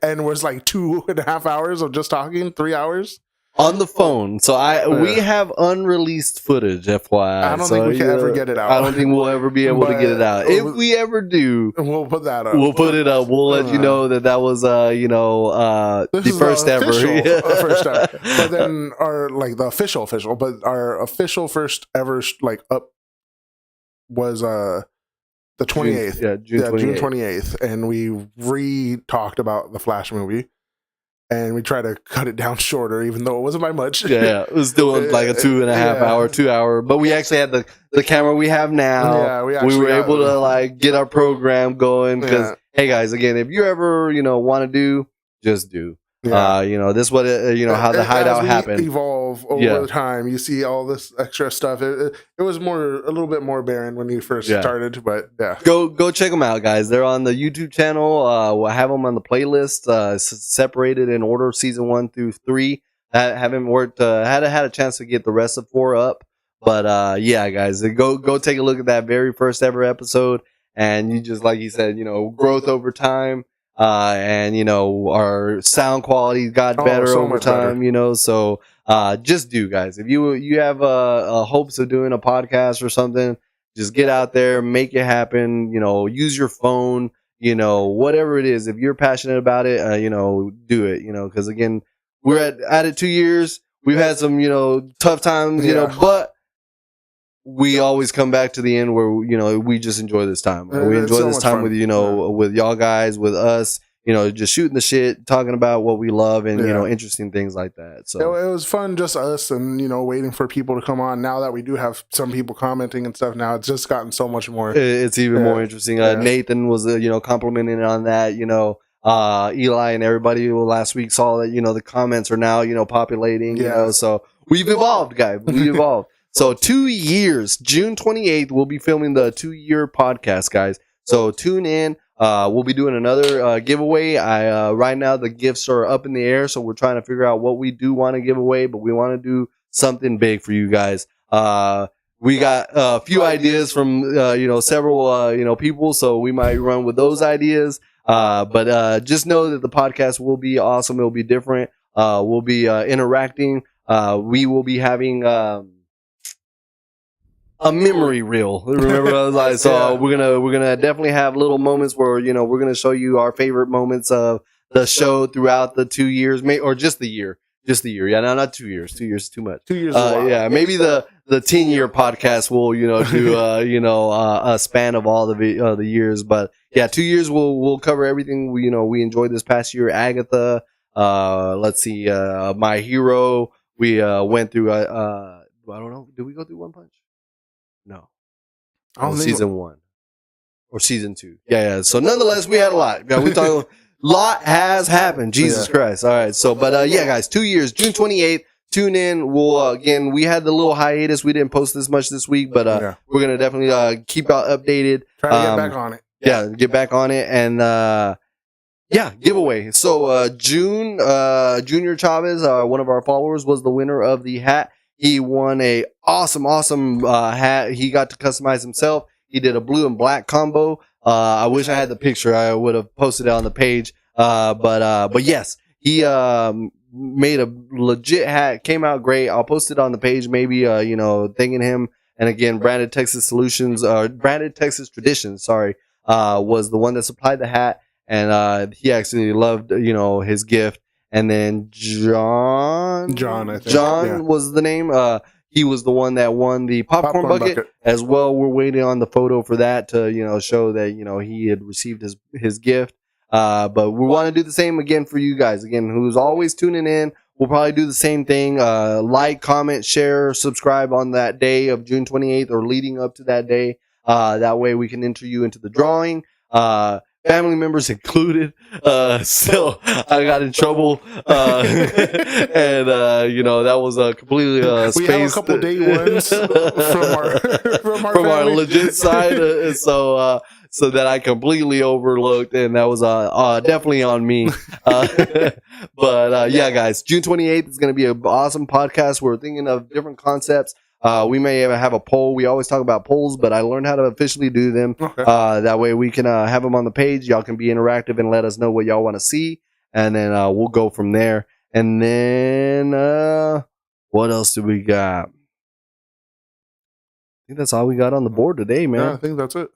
and was like 2.5 hours of just talking, 3 hours on the phone. So we have unreleased footage, FYI. I don't think we can ever get it out. I don't think we'll ever be able to get it out. If we ever do, we'll put that up. We'll put it up. We'll let you know that was the first ever. First ever. But then the official, but our official first ever up was the 28th. June 28th, and we re-talked about the Flash movie. And we try to cut it down shorter, even though it wasn't by much. Yeah, it was still like a 2.5 hour, 2 hour. But we actually had the camera we have now. Yeah, we were able to get our program going. Because hey, guys, again, if you ever want to do, just do. Yeah. This is what how the Hydeout happened. Evolve over time. You see all this extra stuff. It was a little bit more barren when you first started, but yeah. Go check them out, guys. They're on the YouTube channel. We'll have them on the playlist, separated in order, season 1 through 3. I haven't worked. Had a chance to get the rest of 4 up, but yeah, guys, go take a look at that very first ever episode, and you just like you said, growth over time. And our sound quality got better over time, so just do, guys. If you have hopes of doing a podcast or something, just get out there, make it happen, use your phone, whatever it is. If you're passionate about it, do it, because again, we're at it 2 years. We've had some, tough times, but we always come back to the end where we just enjoy this time. We enjoy this time with with y'all guys, with us, just shooting the shit, talking about what we love, and interesting things like that. So it was fun, just us, and waiting for people to come on. Now that we do have some people commenting and stuff, now it's just gotten so much more. It's even more interesting. Nathan was complimenting on that. Eli and everybody last week saw that the comments are now populating. So we've evolved, guys. We evolved. So 2 years, June 28th, we'll be filming the 2-year podcast, guys. So tune in. We'll be doing another giveaway. Right now, the gifts are up in the air, so we're trying to figure out what we do want to give away, but we want to do something big for you guys. We got a few ideas from, several, people. So we might run with those ideas. But just know that the podcast will be awesome. It'll be different. We'll be interacting. We will be having a memory reel. Remember, I was like, so we're gonna definitely have little moments where we're gonna show you our favorite moments of the show throughout the 2 years, or just the year. Just the year, yeah, no, not 2 years. 2 years is too much. 2 years, yeah. Maybe the 10-year podcast will, do a span of all the years. But yeah, 2 years we'll cover everything. We enjoyed this past year. Agatha, let's see, My Hero. We went through. I don't know. Did we go through One Punch? No. Season 1 or season 2. Yeah. So nonetheless, we had a lot. Yeah, we talked. Lot has happened. Jesus Christ. All right. So, but guys, 2 years, June 28th. Tune in. We'll again. We had the little hiatus. We didn't post this much this week, but we're gonna definitely keep out updated. Try to get back on it. Yeah, get back on it, and giveaway. So June, Junior Chavez, one of our followers, was the winner of the hat. He won a awesome hat. He got to customize himself. He did a blue and black combo. I wish I had the picture. I would have posted it on the page. But yes, he made a legit hat. Came out great. I'll post it on the page. Maybe thanking him. And again, Branded Texas Solutions, Branded Texas Traditions. Sorry, was the one that supplied the hat, and he actually loved his gift. And then John, I think. John was the name. He was the one that won the popcorn bucket as well. We're waiting on the photo for that to, show that, he had received his gift. But we want to do the same again for you guys. Again, who's always tuning in. We'll probably do the same thing. Like, comment, share, subscribe on that day of June 28th or leading up to that day. That way we can enter you into the drawing. Family members included. So I got in trouble. And, that was a completely, we have a couple day ones from our legit side. So that I completely overlooked, and that was definitely on me. But guys, June 28th is going to be an awesome podcast. We're thinking of different concepts. We may even have a poll. We always talk about polls, but I learned how to officially do them. Okay. That way we can have them on the page. Y'all can be interactive and let us know what y'all want to see, and then we'll go from there. And then what else do we got? I think that's all we got on the board today, man. Yeah, I think that's it.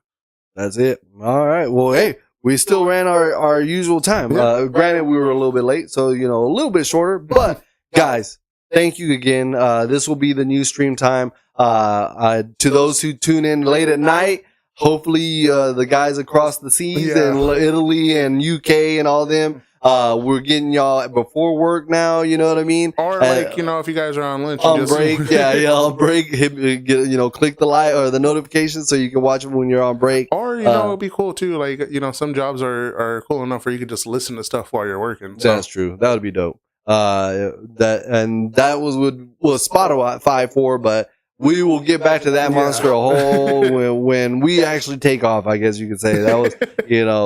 That's it. All right. Well, hey, we still ran our usual time. Granted, we were a little bit late, so, a little bit shorter. But, guys, thank you again. This will be the new stream time. To those who tune in late at night, hopefully the guys across the seas in Italy and UK and all them, we're getting y'all before work now, you know what I mean? Or if you guys are on lunch, on break, on break, click the light or the notifications so you can watch them when you're on break. Or it'd be cool too. Like some jobs are cool enough where you can just listen to stuff while you're working. So. That's true. That would be dope. That was Spotify for, but we will get back to that monster a whole when we actually take off. I guess you could say that was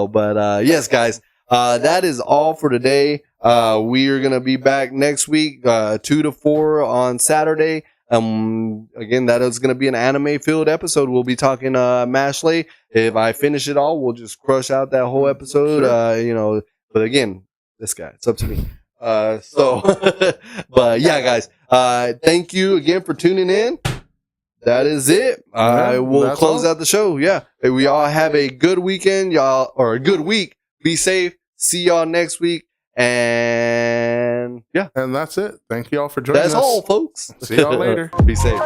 But yes, guys. That is all for today. We are going to be back next week, 2 to 4 on Saturday. Again, that is going to be an anime filled episode. We'll be talking, Mashley. If I finish it all, we'll just crush out that whole episode. Sure. But again, this guy, it's up to me. But yeah, guys, thank you again for tuning in. That is it. I will close out the show. Yeah. Hey, we all have a good weekend, y'all, or a good week. Be safe. See y'all next week. And yeah. And that's it. Thank you all for joining us. That's all, folks. See y'all later. Be safe.